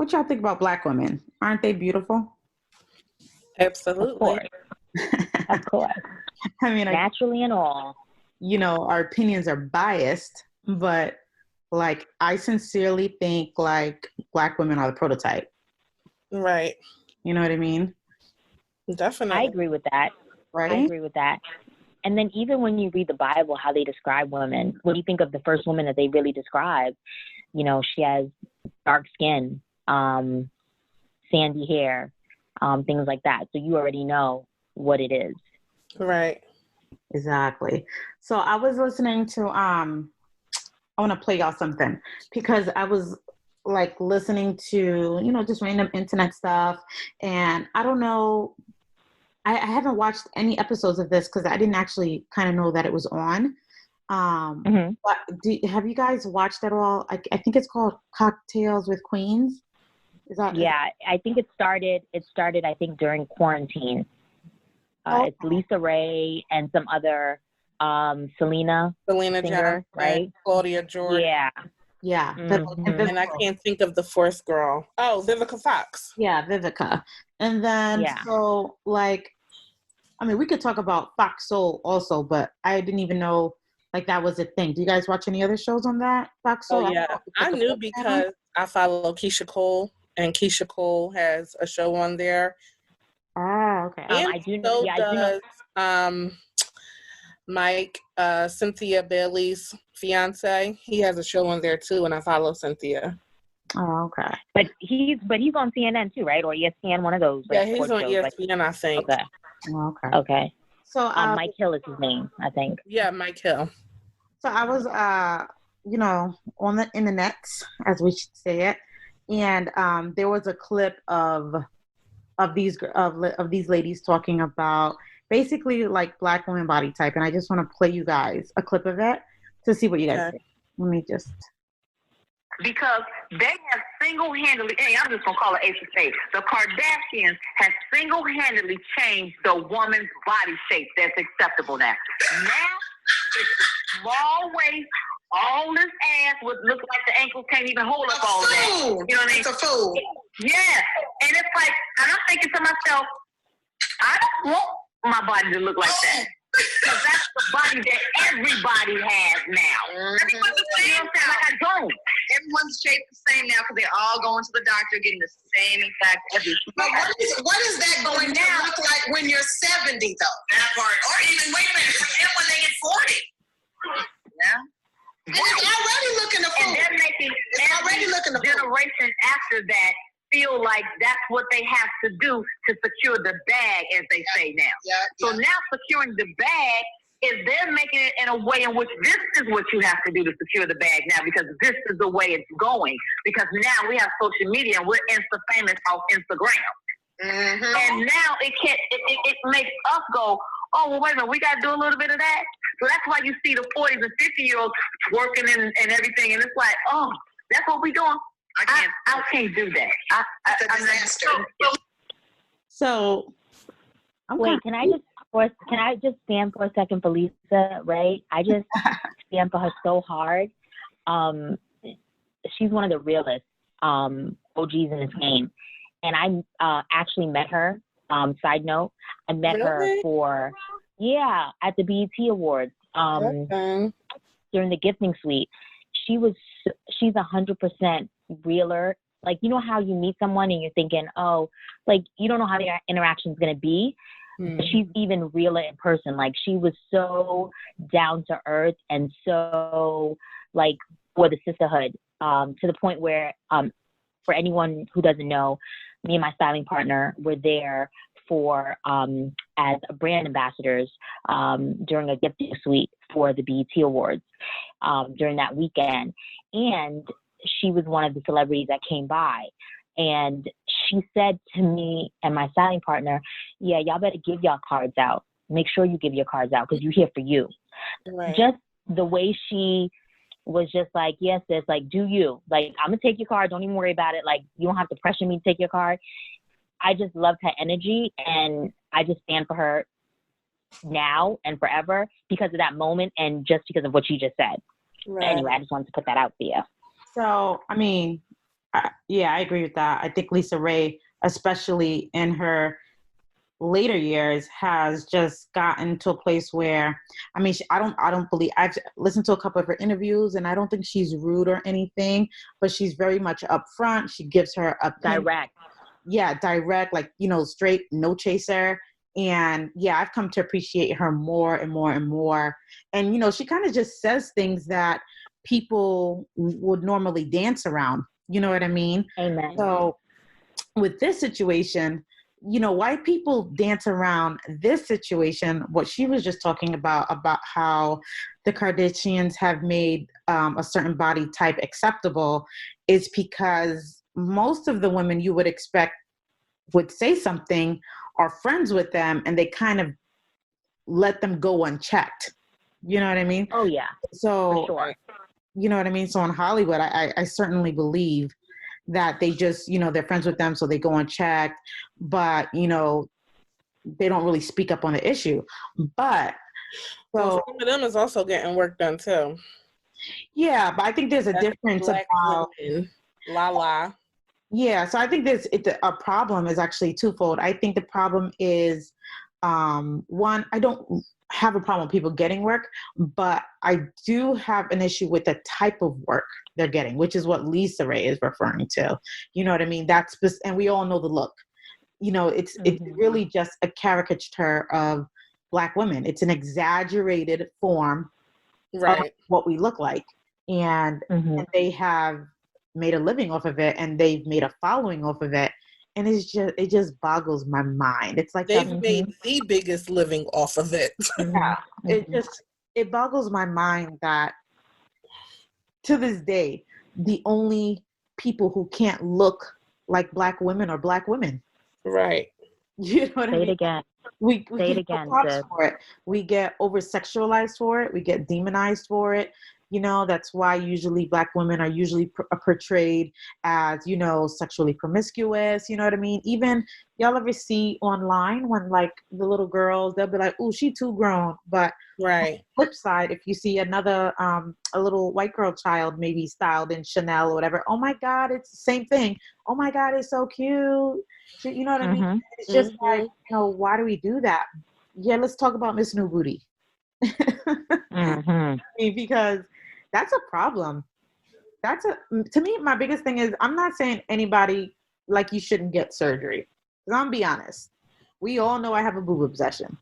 What y'all think about Black women? Aren't they beautiful? Of Absolutely. course. Of course. I mean, Naturally and all. our opinions are biased, but like, I sincerely think like Black women are the prototype. Right. You know what I mean? Definitely. I agree with that. Right? I agree with that. And then even when you read the Bible, how they describe women, what do you think of the first woman that they really describe? She has dark skin, sandy hair, things like that. So you already know what it is. Right. Exactly. So I was listening to I want to play y'all something because I was like listening to, just random internet stuff, and I don't know, I haven't watched any episodes of this because I didn't actually kind of know that it was on. But have you guys watched at all? I think it's called Cocktails with Queens. Yeah, I think it started, I think, during quarantine. It's Lisa Raye and some other Selena singer, Johnson, right? Claudia Jordan. Yeah. Mm-hmm. And I can't think of the fourth girl. Oh, Vivica Fox. Yeah, Vivica. And then, so, like, I mean, we could talk about Fox Soul also, but I didn't even know, like, that was a thing. Do you guys watch any other shows on that, Fox Soul? Oh, yeah. I knew because I follow Keisha Cole, and Keisha Cole has a show on there. Oh, okay. And I do know. Mike, Cynthia Bailey's fiance. He has a show on there too, and I follow Cynthia. Oh, okay. But he's on CNN too, right? Or ESPN, one of those. Yeah, he's on ESPN, I think. Okay. Okay. Okay. So Mike Hill is his name, I think. Yeah, Mike Hill. So I was, on the internet, as we should say it, and there was a clip of these ladies talking about basically like Black woman body type, and I just want to play you guys a clip of it to see what you guys think. Let me just. Because they have single-handedly, I'm just going to call it Ace of Spades, the Kardashians have single-handedly changed the woman's body shape that's acceptable now. Now, it's a small waist, all this ass would look like the ankles can't even hold up all of that. You know what I mean? It's a fool. Yeah. And it's like, and I'm thinking to myself, I don't want my body to look like that. Because that's the body that everybody has now. Everyone's the same now. Like I don't. Everyone's shaped the same now because they're all going to the doctor getting the same exact everything. But what is that going to look like when you're 70 though? That part. Or even, wait a minute, for them when they get 40. Yeah. And it's already looking a fool. And they're making every generation after that feel like that's what they have to do to secure the bag, as they say now. So now securing the bag is they're making it in a way in which this is what you have to do to secure the bag now, because this is the way it's going. Because now we have social media and we're Insta-famous off Instagram. Mm-hmm. And now it makes us go, oh, well, wait a minute, we got to do a little bit of that. So that's why you see the 40s and 50-year-olds working and everything. And it's like, oh, that's what we doing. I can't do that. It's a disaster. So, wait, can I just stand for a second for Lisa Raye? I just stand for her so hard. She's one of the realest OGs in this game. And I actually met her. Side note, I met her at the BET Awards during the gifting suite. She's 100% realer. Like, you know how you meet someone and you're thinking, oh, like, you don't know how their interaction is going to be. She's even realer in person. Like, she was so down to earth and so, like, for the sisterhood, to the point where, for anyone who doesn't know, me and my styling partner were there for as brand ambassadors during a gifting suite for the BET Awards during that weekend. And she was one of the celebrities that came by. And she said to me and my styling partner, yeah, y'all better give y'all cards out. Make sure you give your cards out because you're here for you. Right. Just the way she was just like, yes, sis, like, do you. Like, I'm going to take your card. Don't even worry about it. Like, you don't have to pressure me to take your card. I just loved her energy, and I just stand for her now and forever because of that moment and just because of what you just said. Right. Anyway, I just wanted to put that out there. So, I mean, Yeah, I agree with that. I think Lisa Raye, especially in her later years, has just gotten to a place where, I mean, I don't believe, I've listened to a couple of her interviews, and I don't think she's rude or anything, but she's very much upfront. She gives her opinion. Direct. Yeah, direct, like, straight, no chaser. And yeah, I've come to appreciate her more and more and more. And she kind of just says things that people would normally dance around. You know what I mean? Amen. So with this situation, white people dance around this situation. What she was just talking about how the Kardashians have made a certain body type acceptable, is because most of the women you would expect would say something are friends with them, and they kind of let them go unchecked. You know what I mean? Oh yeah. So, for sure. You know what I mean? So in Hollywood, I certainly believe that they just, they're friends with them, so they go unchecked, but, they don't really speak up on the issue. But some of them is also getting work done too. Yeah, but I think there's a difference about women. La. Yeah, so I think a problem is actually twofold. I think the problem is, one, I don't have a problem with people getting work, but I do have an issue with the type of work they're getting, which is what Lisa Raye is referring to. You know what I mean? And we all know the look. It's really just a caricature of Black women. It's an exaggerated form of what we look like. And they have made a living off of it, and they've made a following off of it. And it just boggles my mind. It's like they've made the biggest living off of it. Yeah. It boggles my mind that to this day, the only people who can't look like Black women are Black women. Right. You know what I mean? Say it again. We Say it again, sis. for it. We get over-sexualized for it. We get demonized for it. That's why usually Black women are usually portrayed as, sexually promiscuous. You know what I mean? Even y'all ever see online when like the little girls, they'll be like, "Ooh, she too grown." But on the flip side, if you see another, a little white girl child maybe styled in Chanel or whatever, oh my God, it's the same thing. Oh my God, it's so cute. You know what I mean? It's just like, why do we do that? Yeah, let's talk about Miss New Booty. I mean, because that's a problem. To me, my biggest thing is, I'm not saying anybody like you shouldn't get surgery. Because I'm gonna be honest, we all know I have a boob obsession,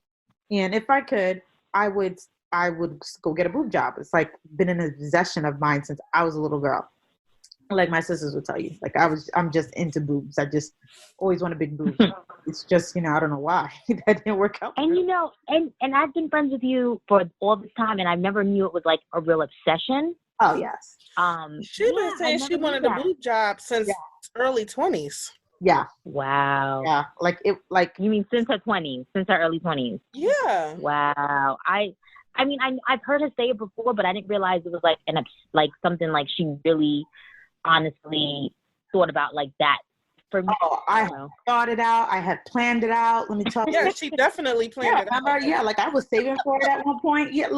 and if I could, I would go get a boob job. It's like been an obsession of mine since I was a little girl. Like my sisters would tell you, like I'm just into boobs. I just always want a big boob. It's just, I don't know why that didn't work out. And and I've been friends with you for all this time, and I never knew it was like a real obsession. Oh yes. She's been saying she wanted a boob job since early 20s. Yeah. Wow. Yeah. You mean since her 20s, since her early 20s? Yeah. Wow. I mean, I've heard her say it before, but I didn't realize it was like something like she really honestly thought about like that. For me, I thought it out. I had planned it out. Let me tell you. Yeah, she definitely planned it out. Yeah, like I was saving for it at one point. Yeah,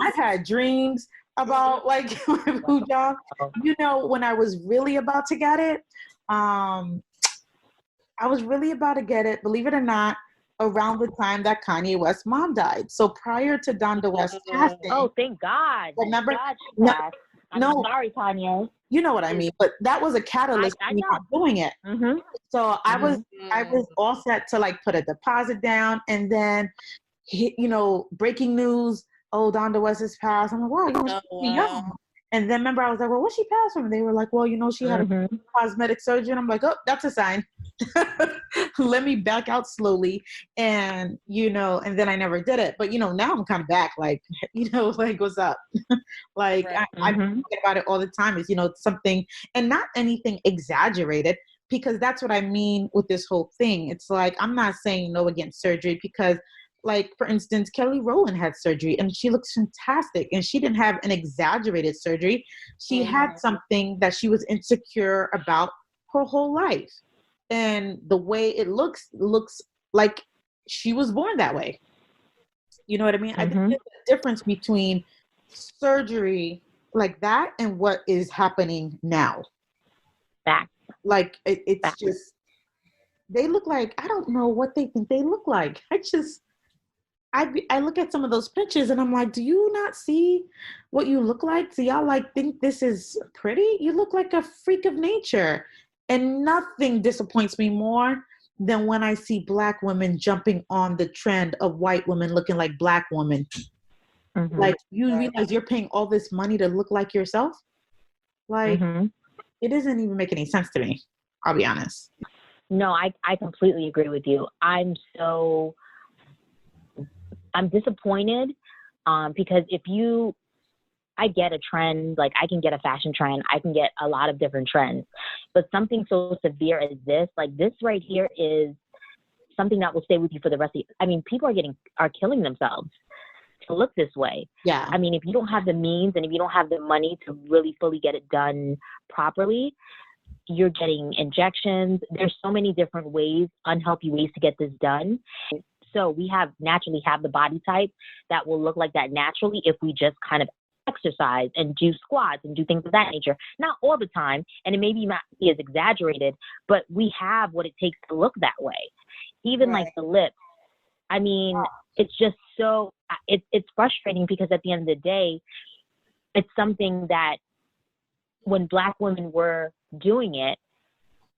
I've had dreams about like my boob job. When I was really about to get it, believe it or not, around the time that Kanye West's mom died. So prior to Donda West's passing. Oh, thank God. Remember? I'm sorry, Kanye. You know what I mean, but that was a catalyst for me not doing it. So I was all set to like put a deposit down, and then, breaking news. Oh, Donda West has passed. I'm like, wow, she's young. And then remember, I was like, well, what she passed from? They were like, well, she had a cosmetic surgery. And I'm like, oh, that's a sign. Let me back out slowly. And, and then I never did it. But, now I'm kind of back, like, like, what's up? Like, I'm thinking about it all the time. Is, something, and not anything exaggerated, because that's what I mean with this whole thing. It's like, I'm not saying no against surgery, because, like, for instance, Kelly Rowland had surgery and she looks fantastic, and she didn't have an exaggerated surgery. She had something that she was insecure about her whole life. And the way it looks like she was born that way. You know what I mean? I think there's a difference between surgery like that and what is happening now. Fact. Like it's just, they look like, I don't know what they think they look like. I look at some of those pictures and I'm like, do you not see what you look like? Do y'all like think this is pretty? You look like a freak of nature. And nothing disappoints me more than when I see Black women jumping on the trend of white women looking like Black women. Mm-hmm. Like, you realize you're paying all this money to look like yourself? Like, it doesn't even make any sense to me. I'll be honest. No, I completely agree with you. I'm disappointed because I get a trend, like I can get a fashion trend, I can get a lot of different trends, but something so severe as this, like this right here, is something that will stay with you for the rest of I mean, people are killing themselves to look this way. Yeah. I mean, if you don't have the means and if you don't have the money to really fully get it done properly, you're getting injections. There's so many different ways, unhealthy ways to get this done. So we naturally have the body type that will look like that naturally if we just kind of exercise and do squats and do things of that nature. Not all the time, and it may be not be as exaggerated, but we have what it takes to look that way. Even like the lips. I mean, it's just so, it's frustrating because at the end of the day, it's something that when Black women were doing it,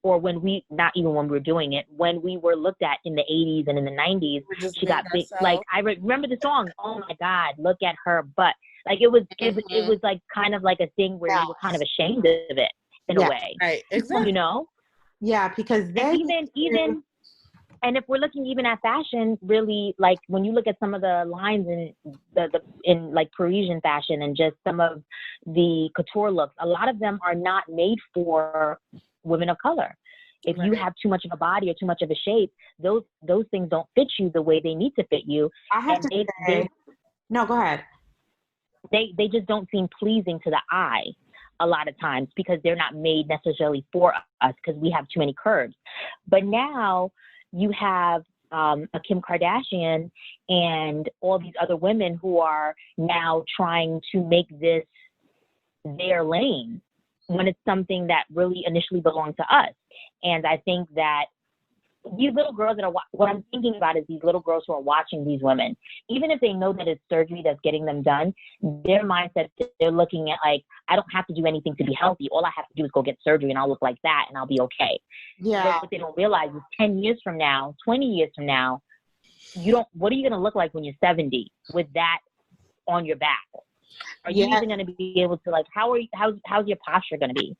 or not even when we were doing it, when we were looked at in the 80s and in the 90s, she got big. Like, I remember the song, oh my God, look at her butt. Like, it was like kind of like a thing where you were kind of ashamed of it in a way. Right, exactly. You know? Yeah, because then even and if we're looking even at fashion, really, like when you look at some of the lines in like Parisian fashion and just some of the couture looks, a lot of them are not made for women of color. If you have too much of a body or too much of a shape, those things don't fit you the way they need to fit you. I have to say, no, go ahead. They just don't seem pleasing to the eye a lot of times because they're not made necessarily for us because we have too many curves. But now you have a Kim Kardashian and all these other women who are now trying to make this their lane when it's something that really initially belonged to us. And I think that these little girls that are, what I'm thinking about is these little girls who are watching these women, even if they know that it's surgery that's getting them done, their mindset, they're looking at like, I don't have to do anything to be healthy. All I have to do is go get surgery and I'll look like that and I'll be okay. Yeah. But what they don't realize is 10 years from now, 20 years from now, what are you going to look like when you're 70 with that on your back? Are you even going to be able to, like, how's your posture going to be?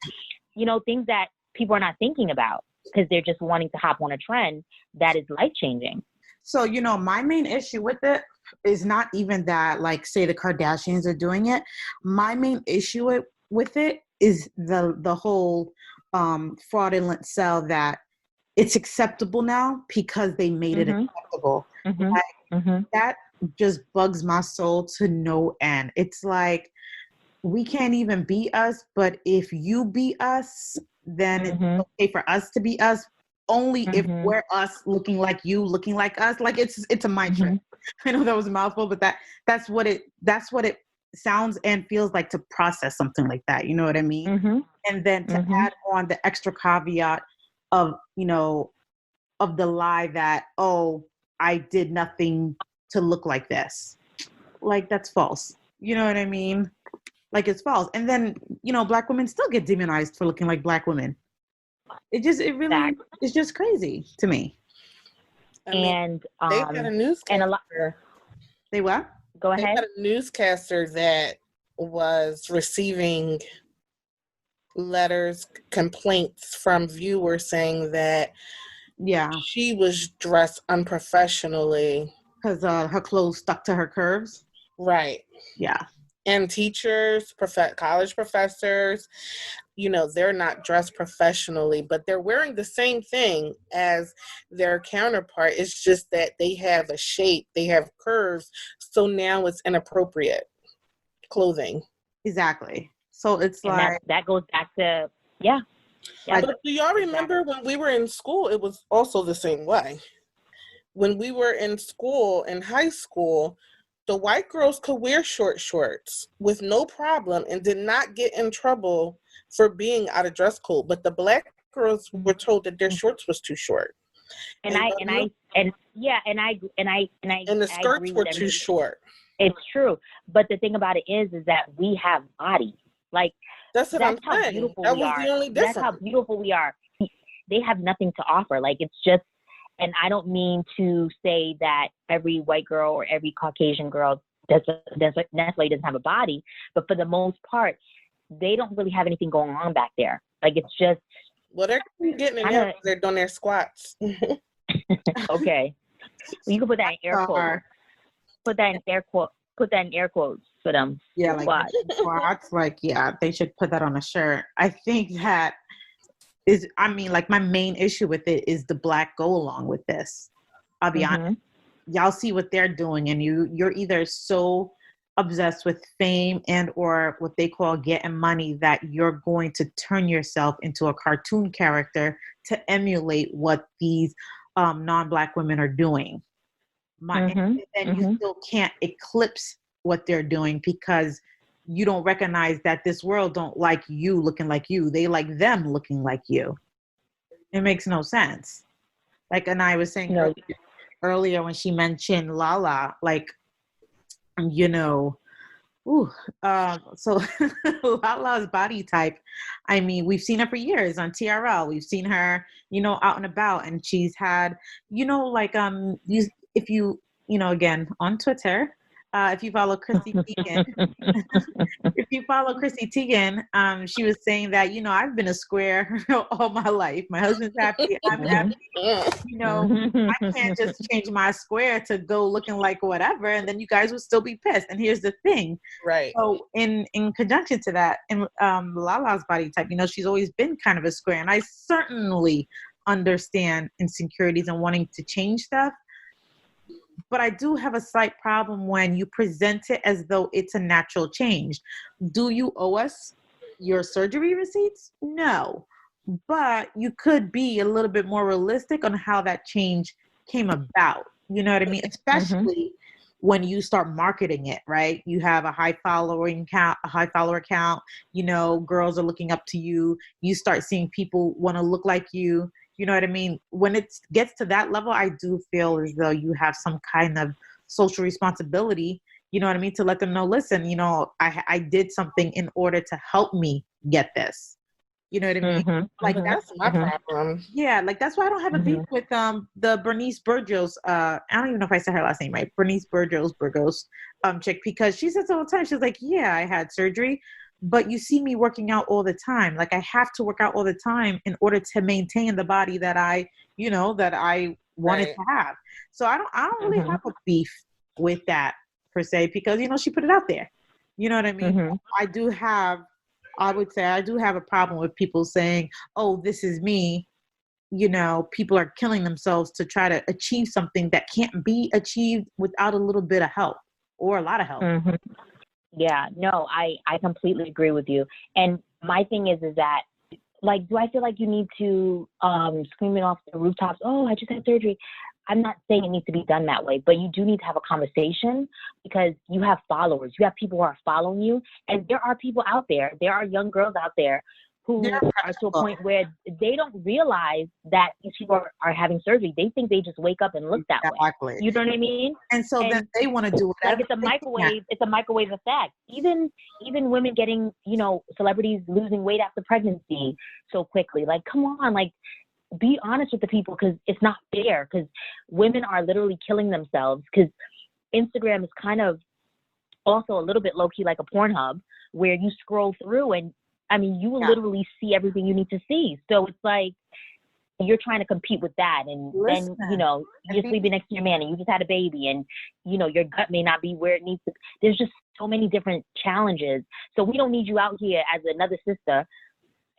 You know, things that people are not thinking about because they're just wanting to hop on a trend that is life-changing. So, you know, my main issue with it is not even that, like, say the Kardashians are doing it. My main issue with it is the whole fraudulent sell that it's acceptable now because they made it acceptable. That just bugs my soul to no end. It's like, we can't even be us, but if you be us, then it's okay for us to be us. Only if we're us looking like you, looking like us. Like it's a mind trick. I know that was a mouthful, but that's what it sounds and feels like to process something like that. You know what I mean? And then to add on the extra caveat of, you know, of the lie that, oh, I did nothing to look like this. Like, that's false. You know what I mean? Like, it's false. And then, you know, Black women still get demonized for looking like Black women. It's just crazy to me. I mean, and they had a newscaster. They what? Go ahead. They had a newscaster that was receiving letters, complaints from viewers saying that she was dressed unprofessionally because her clothes stuck to her curves. Right. Yeah. And teachers, college professors, you know, they're not dressed professionally, but they're wearing the same thing as their counterpart. It's just that they have a shape, they have curves, so now it's inappropriate clothing. Exactly. So it's and like that goes back to But do y'all remember when we were in school? It was also the same way. When we were in school, in high school, the white girls could wear short shorts with no problem and did not get in trouble for being out of dress code. But the Black girls were told that their shorts was too short. And the skirts agree were with too short. It's true. But the thing about it is that we have bodies. Like, that's how saying. Beautiful that we was are. The only difference. That's how beautiful we are. They have nothing to offer. Like, it's just, and I don't mean to say that every white girl or every Caucasian girl necessarily doesn't have a body, but for the most part, they don't really have anything going on back there. Like, it's just. Well, they're getting in there. They're doing their squats. Okay. Well, you can put that in air quotes. Put that in air quotes for them. Yeah, like squats. Like, yeah, they should put that on a shirt. I think that is, I mean, like, my main issue with it is the black go along with this. I'll be honest. Y'all see what they're doing, and you're either so obsessed with fame and or what they call getting money that you're going to turn yourself into a cartoon character to emulate what these non-black women are doing. And then you still can't eclipse what they're doing because you don't recognize that this world don't like you looking like you. They like them looking like you. It makes no sense. Like, and I was saying earlier when she mentioned Lala, like, you know, so Lala's body type, I mean, we've seen her for years on TRL. We've seen her, you know, out and about, and she's had, you know, like, if you, you know, again, on Twitter, if you follow Chrissy Teigen, she was saying that, you know, I've been a square all my life. My husband's happy. I'm happy. You know, I can't just change my square to go looking like whatever, and then you guys would still be pissed. And here's the thing. Right. So in conjunction to that, in Lala's body type, you know, she's always been kind of a square. And I certainly understand insecurities and wanting to change stuff. But I do have a slight problem when you present it as though it's a natural change. Do you owe us your surgery receipts? No. But you could be a little bit more realistic on how that change came about. You know what I mean? Especially when you start marketing it, right? You have a high follower count, you know, girls are looking up to you. You start seeing people want to look like you. You know what I mean? When it gets to that level, I do feel as though you have some kind of social responsibility, you know what I mean? To let them know, listen, you know, I did something in order to help me get this. You know what I mean? Like, that's my problem. Yeah, like, that's why I don't have a beef with the Bernice Burgos. I don't even know if I said her last name right. Bernice Burgos chick, because she says all the time, she's like, yeah, I had surgery, but you see me working out all the time. Like, I have to work out all the time in order to maintain the body that I wanted to have. So I don't really have a beef with that per se, because, you know, she put it out there. You know what I mean? I would say I do have a problem with people saying, oh, this is me. You know, people are killing themselves to try to achieve something that can't be achieved without a little bit of help or a lot of help. Yeah, no, I completely agree with you. And my thing is that, like, do I feel like you need to scream it off the rooftops? Oh, I just had surgery. I'm not saying it needs to be done that way, but you do need to have a conversation, because you have followers. You have people who are following you. And there are people out there, there are young girls out there who are to a point where they don't realize that these people are having surgery. They think they just wake up and look that way. You know what I mean? And so then they want to do it. Like, it's a microwave effect. Even women getting, you know, celebrities losing weight after pregnancy so quickly. Like, come on, like, be honest with the people, because it's not fair, because women are literally killing themselves, because Instagram is kind of also a little bit low-key like a Pornhub, where you scroll through and, I mean, you will literally see everything you need to see. So it's like you're trying to compete with that. And then, you know, you're sleeping next to your man and you just had a baby, and, you know, your gut may not be where it needs to. There's just so many different challenges. So we don't need you out here as another sister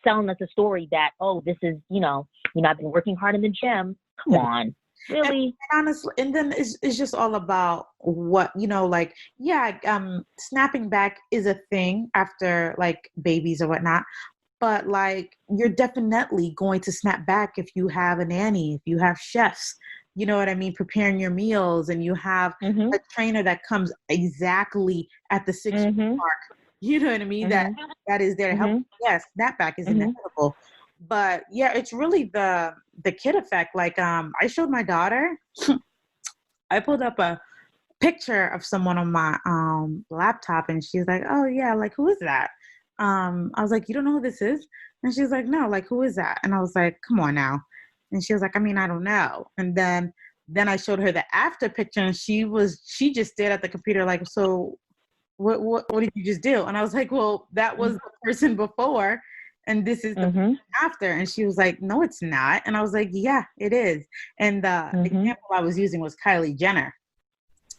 selling us a story that, oh, this is, you know, I've been working hard in the gym. Come on. Really? And honestly, and then it's just all about what, you know, like, snapping back is a thing after, like, babies or whatnot. But, like, you're definitely going to snap back if you have a nanny, if you have chefs, you know what I mean, preparing your meals, and you have a trainer that comes exactly at the 6 week mark. You know what I mean? That is there to help. Yes, snapback is inevitable. But yeah, it's really the kid effect. Like, I showed my daughter, I pulled up a picture of someone on my laptop, and she's like, oh yeah, like, who is that? I was like, you don't know who this is? And she's like, no, like, who is that? And I was like, come on now. And she was like, I mean, I don't know. And then I showed her the after picture, and she just stared at the computer like, so what did you just do? And I was like, well, that was the person before, and this is the person after. And she was like, no, it's not. And I was like, yeah, it is. And the example I was using was Kylie Jenner.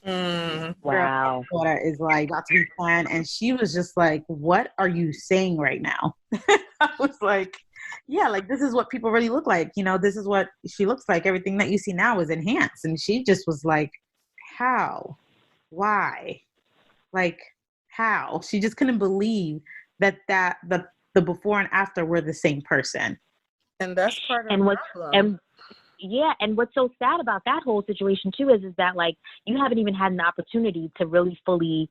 Wow. Her daughter is like about to be 10, and she was just like, what are you saying right now? I was like, yeah, like, this is what people really look like. You know, this is what she looks like. Everything that you see now is enhanced. And she just was like, how? Why? Like, how? She just couldn't believe that the before and after were the same person. And that's part of the problem. And what's so sad about that whole situation too is that, like, you haven't even had an opportunity to really fully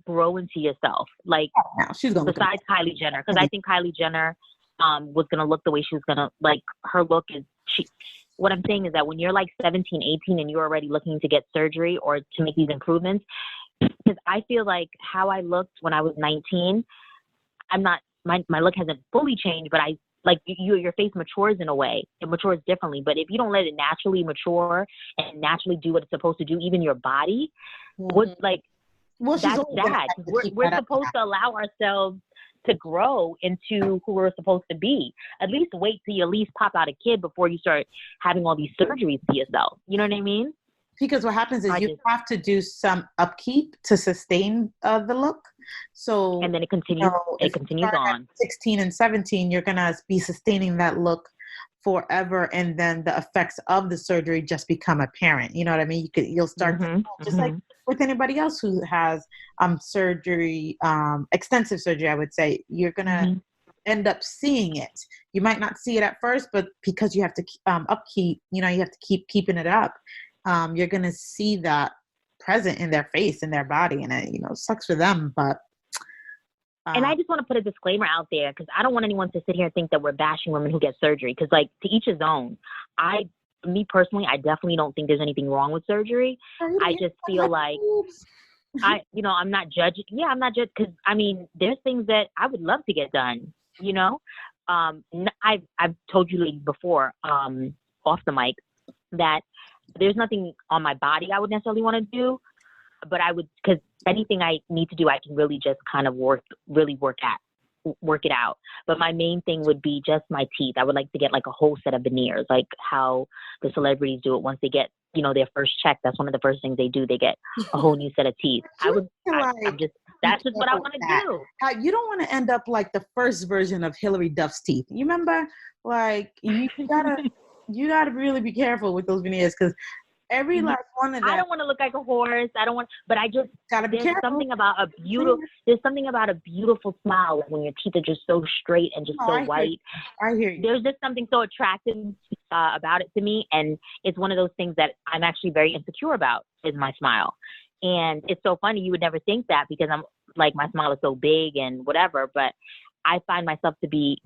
grow into yourself. Like, she's gonna besides Kylie Jenner, because I think Kylie Jenner was gonna look the way she was gonna, like, her look is what I'm saying is that when you're like 17, 18 and you're already looking to get surgery or to make these improvements, because I feel like how I looked when I was 19, I'm not, my look hasn't fully changed, but like, your face matures in a way. It matures differently. But if you don't let it naturally mature and naturally do what it's supposed to do, even your body, that's sad. We're supposed to allow ourselves to grow into who we're supposed to be. At least wait till you at least pop out a kid before you start having all these surgeries to yourself. You know what I mean? Because what happens is you have to do some upkeep to sustain the look. So, and then it continues. It continues on. 16 and 17, you're gonna be sustaining that look forever, and then the effects of the surgery just become apparent. You know what I mean? You'll start to, just like with anybody else who has surgery, extensive surgery. I would say you're gonna end up seeing it. You might not see it at first, but because you have to upkeep, you know, you have to keep keeping it up. You're gonna see that present in their face, in their body, and it, you know, sucks for them. But and I just want to put a disclaimer out there, because I don't want anyone to sit here and think that we're bashing women who get surgery, because, like, to each his own. Me personally, I definitely don't think there's anything wrong with surgery. I just feel like I'm not judging. Yeah, I'm not judging, because I mean, there's things that I would love to get done. You know, I've told you ladies before, off the mic, that there's nothing on my body I would necessarily want to do, but I would, because anything I need to do, I can really just kind of work it out. But my main thing would be just my teeth. I would like to get like a whole set of veneers, like how the celebrities do it once they get, you know, their first check. That's one of the first things they do. They get a whole new set of teeth. That's just what I want to do. You don't want to end up like the first version of Hillary Duff's teeth. You remember, like, you gotta really be careful with those veneers, because every last one of them. I don't want to look like a horse. But I just gotta be careful. There's something about a beautiful smile, like when your teeth are just so straight and just so white. I hear you. There's just something so attractive about it to me, and it's one of those things that I'm actually very insecure about, is my smile. And it's so funny, you would never think that, because I'm like, my smile is so big and whatever, but I find myself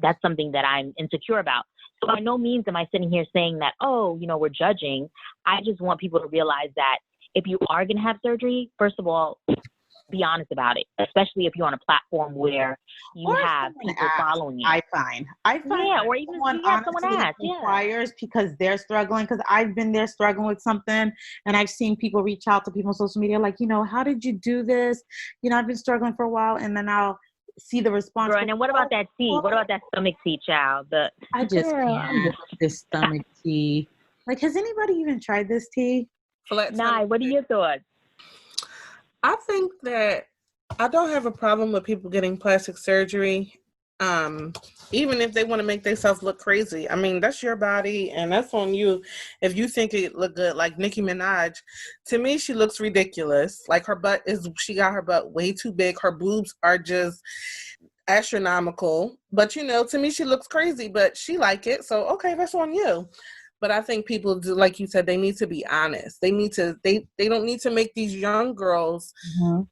that's something that I'm insecure about. So by no means am I sitting here saying that, oh, you know, we're judging. I just want people to realize that if you are going to have surgery, first of all, be honest about it, especially if you're on a platform where you have people following you. I find yeah, or even someone asks, inquires because they're struggling, because I've been there struggling with something, and I've seen people reach out to people on social media like, you know, how did you do this? You know, I've been struggling for a while, and then I'll see the response. Girl, and then what about that tea? What about that stomach tea, child? I just can't with this stomach tea. Like, has anybody even tried this tea? Nah, what are your thoughts? I think that I don't have a problem with people getting plastic surgery, even if they want to make themselves look crazy. I mean, that's your body, and that's on you. If you think it look good, like Nicki Minaj, to me, she looks ridiculous. Like, she got her butt way too big. Her boobs are just astronomical. But, you know, to me, she looks crazy, but she like it. So, okay, that's on you. But I think people do, like you said, they need to be honest. They don't need to make these young girls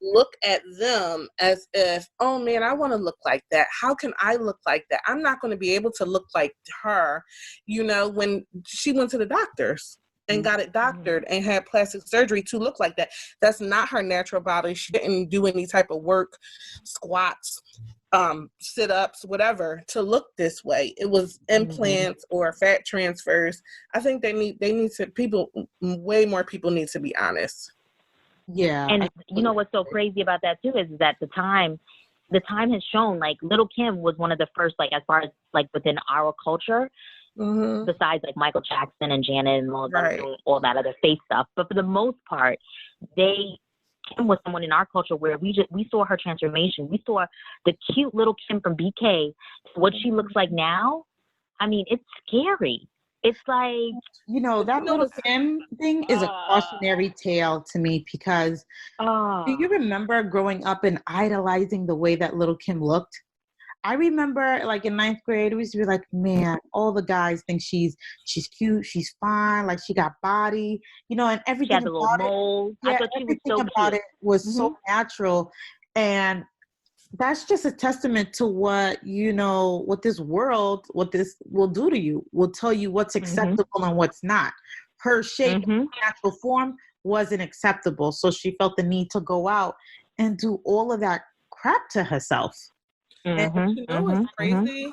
look at them as if, oh man, I want to look like that. How can I look like that? I'm not going to be able to look like her. When she went to the doctors and got it doctored and had plastic surgery to look like that. That's not her natural body. She didn't do any type of work, squats, sit-ups, whatever, to look this way. It was implants or fat transfers. I think way more people need to be honest. Yeah. And what's so crazy about that too is that the time has shown, like, Little Kim was one of the first, like, as far as like within our culture, besides like Michael Jackson and Janet and all that other face stuff. But for the most part, Kim was someone in our culture where we saw her transformation. We saw the cute little Kim from BK to what she looks like now. I mean, it's scary. It's like, that Little Kim thing is a cautionary tale to me, because do you remember growing up and idolizing the way that Little Kim looked? I remember, like, in 9th grade, we used to be like, man, all the guys think she's cute, she's fine, like, she got body, and everything. She had the little mole. Yeah, everything about it was so natural. And that's just a testament to what, what this will do to you, will tell you what's acceptable and what's not. Her shape, natural form wasn't acceptable. So she felt the need to go out and do all of that crap to herself. And what's crazy?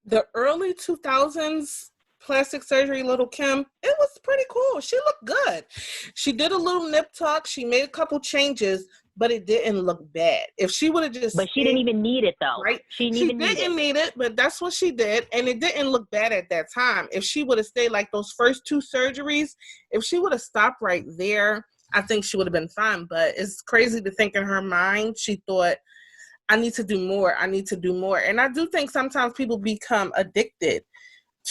The early 2000s plastic surgery Little Kim, it was pretty cool. She looked good. She did a little nip tuck. She made a couple changes, but it didn't look bad. If she would have just But she didn't even need it, though. Right? She didn't need it, but that's what she did. And it didn't look bad at that time. If she would have stayed like those first 2 surgeries, if she would have stopped right there, I think she would have been fine. But it's crazy to think in her mind, she thought, I need to do more. And I do think sometimes people become addicted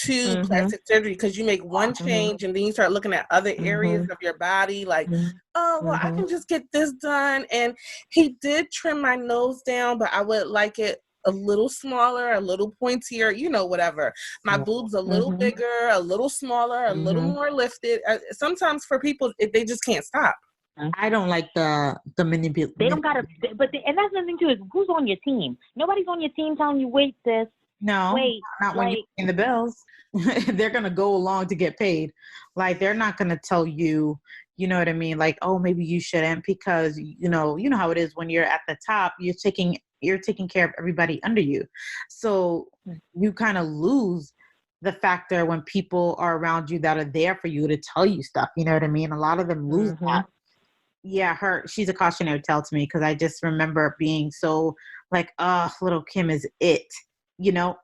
to plastic surgery because you make one change and then you start looking at other areas of your body like, I can just get this done. And he did trim my nose down, but I would like it a little smaller, a little pointier, whatever. My boobs a little bigger, a little smaller, a little more lifted. Sometimes for people, they just can't stop. I don't like the manipulation. They don't gotta, and that's the thing too, is who's on your team? Nobody's on your team telling you, wait, sis. No, wait, not when you're paying the bills. They're gonna go along to get paid. Like, they're not gonna tell you, you know what I mean? Like, oh, maybe you shouldn't, because you know how it is when you're at the top. You're taking care of everybody under you, so you kind of lose the factor when people are around you that are there for you to tell you stuff. You know what I mean? A lot of them lose that. Yeah, she's a cautionary tale to me, because I just remember being so like, Little Kim is it.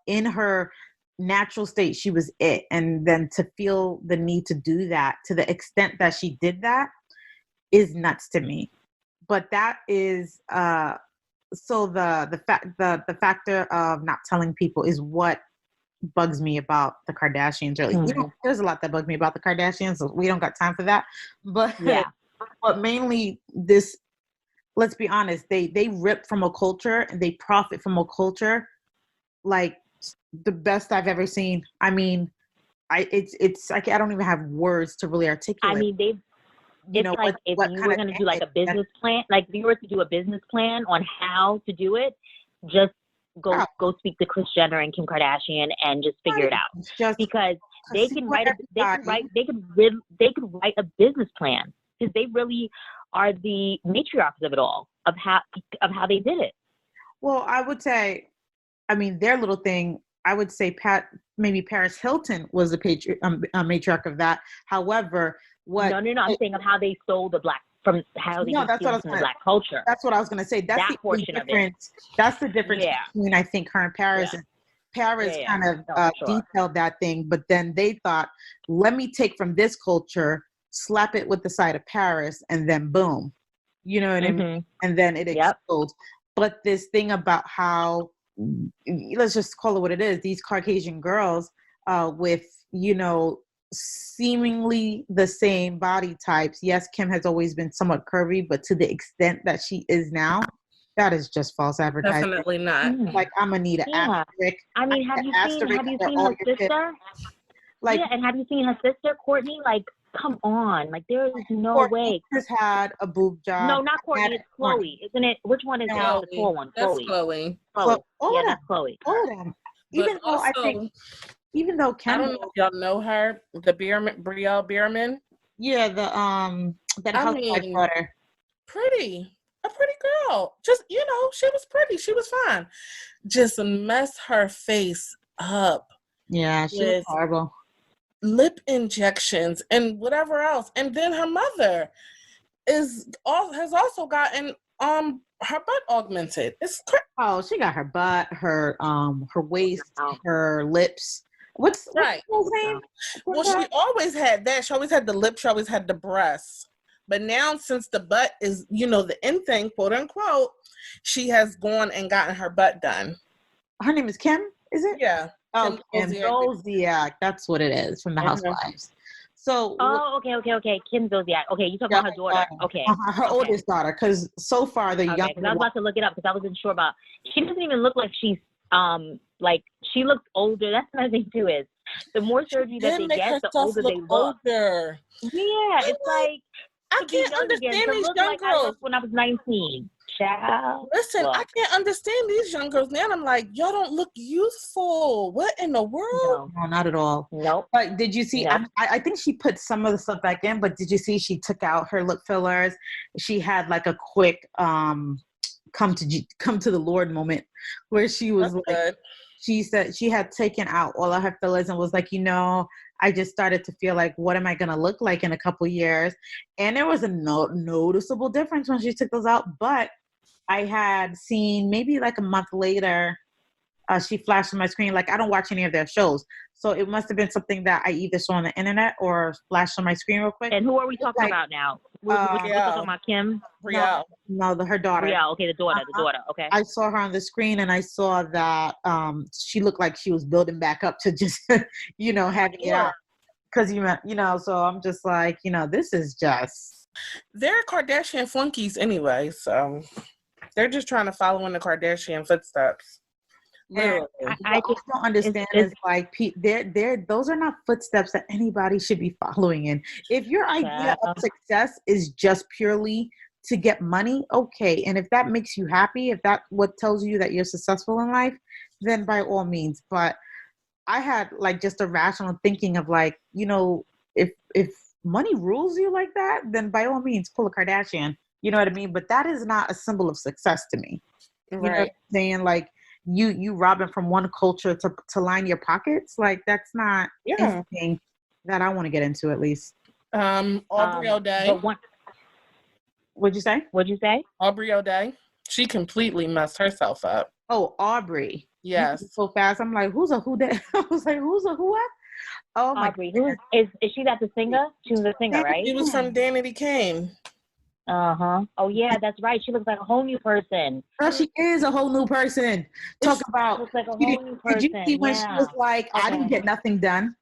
In her natural state, she was it. And then to feel the need to do that to the extent that she did that is nuts to me. But that is so the factor of not telling people is what bugs me about the Kardashians. Really, there's a lot that bugs me about the Kardashians. So we don't got time for that. But but mainly this, let's be honest, they rip from a culture and they profit from a culture like the best I've ever seen. I mean, it's like, I don't even have words to really articulate. I mean, if you were going to do like a business plan, like if you were to do a business plan on how to do it, just go speak to Kris Jenner and Kim Kardashian and just figure it out. Because they could write a business plan, because they really are the matriarchs of it all, of how they did it. Well, I would say, I mean, their little thing, I would say maybe Paris Hilton was a matriarch of that. However, No, I'm saying of how they stole the black, from how they steal from the black culture. That's what I was going to say. That's that the portion of it. That's the difference between, I think, her and Paris. Yeah. Paris kind of detailed that thing, but then they thought, let me take from this culture, slap it with the side of Paris, and then boom. You know what I mean? And then it explodes. But this thing about how, let's just call it what it is, these Caucasian girls with, seemingly the same body types. Yes, Kim has always been somewhat curvy, but to the extent that she is now, that is just false advertising. Definitely not. Like, I'm gonna need an asterisk. I mean, have you seen her sister? Like, yeah, and have you seen her sister, Courtney? Like, come on. Like, there is no way. Has had a boob job. No, not Courtney. It's Chloe. Isn't it? Which one is it? The tall one. That's Chloe. Chloe. Yeah, that's Chloe. All of them. Even though I think, even though Kendall, I don't know if y'all know her, the Brielle Bierman. Yeah, the that housewife daughter. A pretty girl. Just, you know, she was pretty. She was fine. Just messed her face up. Yeah, she was horrible. Lip injections and whatever else. And then her mother has also gotten her butt augmented. It's she got her butt, her waist, her lips. What's right? His name? Well, she always had that. She always had the lips. She always had the breasts. But now, since the butt is, you know, the in thing, quote unquote, she has gone and gotten her butt done. Her name is Kim, is it? Yeah. Oh, Kim Zolciak. That's what it is from the Housewives. So. Oh, okay. Kim Zolciak. Okay, you talking about her daughter? Okay. Her oldest daughter, because so far the young. Because I was about to look it up because I wasn't sure about. She doesn't even look like she's like she looks older. That's another thing too. Is the more surgery that they get, the older they look. Older. Yeah, it's like. I can't understand these young girls. When I was 19. Child. Listen, I can't understand these young girls now. I'm like, y'all don't look youthful. What in the world? No, not at all. Nope. But did you see? Nope. I think she put some of the stuff back in. But did you see she took out her lip fillers? She had like a quick come to the Lord moment where she was good. She said she had taken out all of her fillers and was like, you know, I just started to feel like, what am I going to look like in a couple years? And there was a noticeable difference when she took those out. But I had seen maybe like a month later, she flashed on my screen. Like, I don't watch any of their shows. So it must have been something that I either saw on the internet or flashed on my screen real quick. And who are we talking about now? We're talking about Kim? Brielle. No, her daughter. Brielle, okay, the daughter, okay. I saw her on the screen and I saw that she looked like she was building back up to just, you know, having it out. Because, you know, so I'm just like, you know, this is just. They're Kardashian flunkies anyway, so they're just trying to follow in the Kardashian footsteps. Yeah, I just don't understand is like those are not footsteps that anybody should be following in. If your idea of success is just purely to get money, okay, and if that makes you happy, if that what tells you that you're successful in life, then by all means. But I had like just a rational thinking of like, you know, if money rules you like that, then by all means pull a Kardashian. You know what I mean? But that is not a symbol of success to me. You know what I'm saying? Like you robbing from one culture to line your pockets, like that's not anything that I want to get into, at least. Aubrey O'Day. What'd you say? Aubrey O'Day. She completely messed herself up. Oh, Aubrey. Yes. So fast. I'm like, who's a who that? I was like, who's a who what? Oh my Aubrey. Is she that the singer? She was a singer, right? She was from Danity Kane. Oh yeah, that's right. She looks like a whole new person. Oh, she is a whole new person. Talk about. Looks like a whole new person. Did you see when she was like, I didn't get nothing done?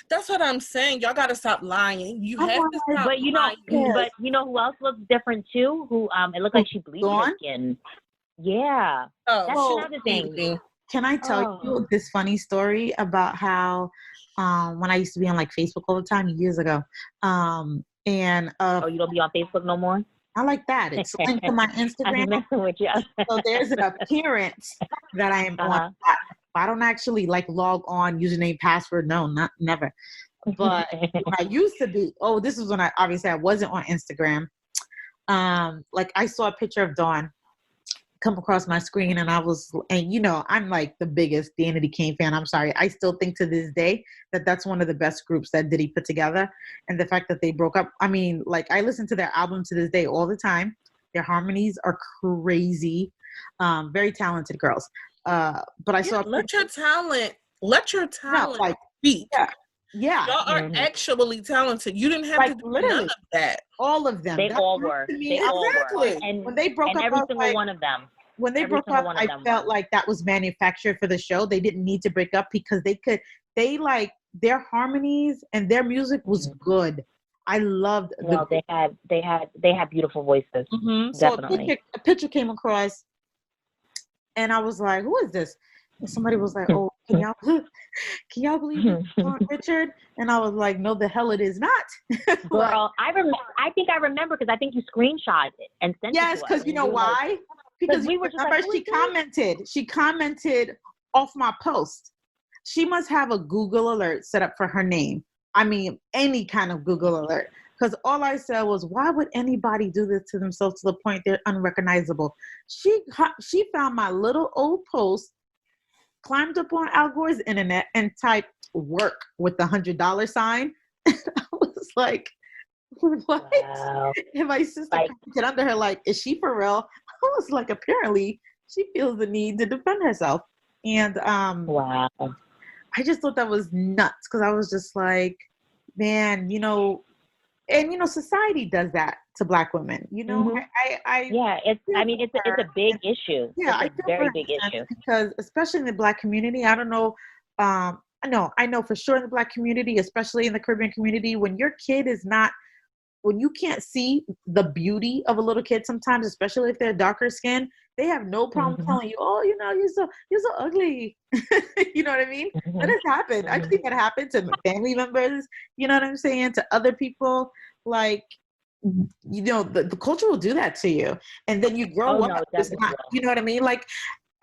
That's what I'm saying. Y'all gotta stop lying. You have to stop. But you know, who else looks different too? Who it looked like she bleached her skin. Yeah. That's another thing. Can I tell you this funny story about how when I used to be on like Facebook all the time years ago, and you don't be on Facebook no more? I like that. It's linked to my Instagram. I'm messing with you. So there's an appearance that I am on. I don't actually like log on username password. No, never. But I used to be. Oh, this is when I wasn't on Instagram. Like I saw a picture of Dawn come across my screen and you know, I'm like the biggest Danity Kane fan. I'm sorry. I still think to this day that that's one of the best groups that Diddy put together. And the fact that they broke up, I mean, like I listen to their album to this day all the time. Their harmonies are crazy. Very talented girls. But I saw let your talent speak. Yeah. Y'all are actually talented. You didn't have to do none of that. All of them. They all were. They all were. And when they broke up, every single one of them. When they broke up, I felt like that was manufactured for the show. They didn't need to break up because their harmonies and their music was good. I loved. They had beautiful voices. Mm-hmm. Definitely. So a picture came across, and I was like, "Who is this?" And somebody was like, "Oh, can y'all, can y'all believe this, Richard? And I was like, no, the hell it is not. Girl, I think I remember because I think you screenshot it and sent it to us. Yes, because you know why? Like, because we were just remember like, she commented off my post. She must have a Google alert set up for her name. I mean, any kind of Google alert. Because all I said was, why would anybody do this to themselves to the point they're unrecognizable? She found my little old post, climbed up on Al Gore's internet and typed work with the $100 sign. I was like, what? wow. And my sister commented under her like, is she for real? I was like, apparently she feels the need to defend herself. And wow. I just thought that was nuts because I was just like, man, you know, and you know, society does that to Black women. You know, it's a big issue. Yeah, it's a very big issue because especially in the Black community, I don't know. I know for sure in the Black community, especially in the Caribbean community, when your kid is not, when you can't see the beauty of a little kid sometimes, especially if they're darker skin, they have no problem telling you, oh, you know, you're so ugly. You know what I mean? That has happened. I've seen that happen to family members, you know what I'm saying, to other people. Like, you know, the culture will do that to you. And then you grow up. It's not, you know what I mean? Like,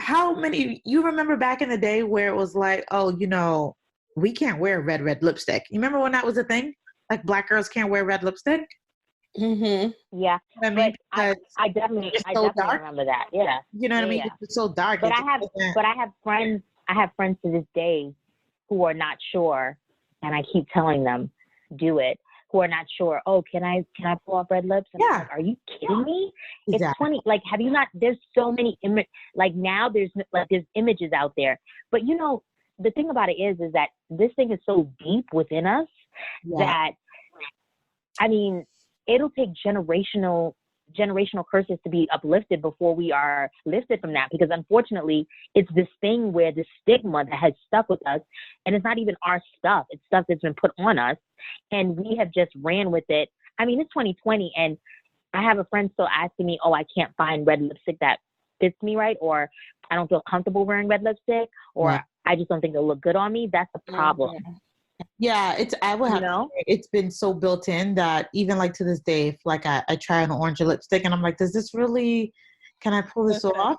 how many, you remember back in the day where it was like, oh, you know, we can't wear red lipstick. You remember when that was a thing? Like Black girls can't wear red lipstick? Yeah, I mean, I definitely remember that. Yeah, you know what I mean. It's so dark. But I have friends to this day who are not sure, and I keep telling them, do it. Who are not sure. Oh, can I pull off red lips? And I'm like, are you kidding me? Exactly. It's 20. Like, have you not? There's so many like now there's images out there, but you know the thing about it is that this thing is so deep within us that, I mean, it'll take generational curses to be uplifted before we are lifted from that, because unfortunately it's this thing where the stigma that has stuck with us, and it's not even our stuff, it's stuff that's been put on us, and we have just ran with it. I mean, it's 2020 and I have a friend still asking me, oh, I can't find red lipstick that fits me right, or I don't feel comfortable wearing red lipstick, or I just don't think it'll look good on me. That's the problem. Yeah, I would have to say, it's been so built in that even like to this day, if like I try an orange lipstick and I'm like, does this really, can I pull this off?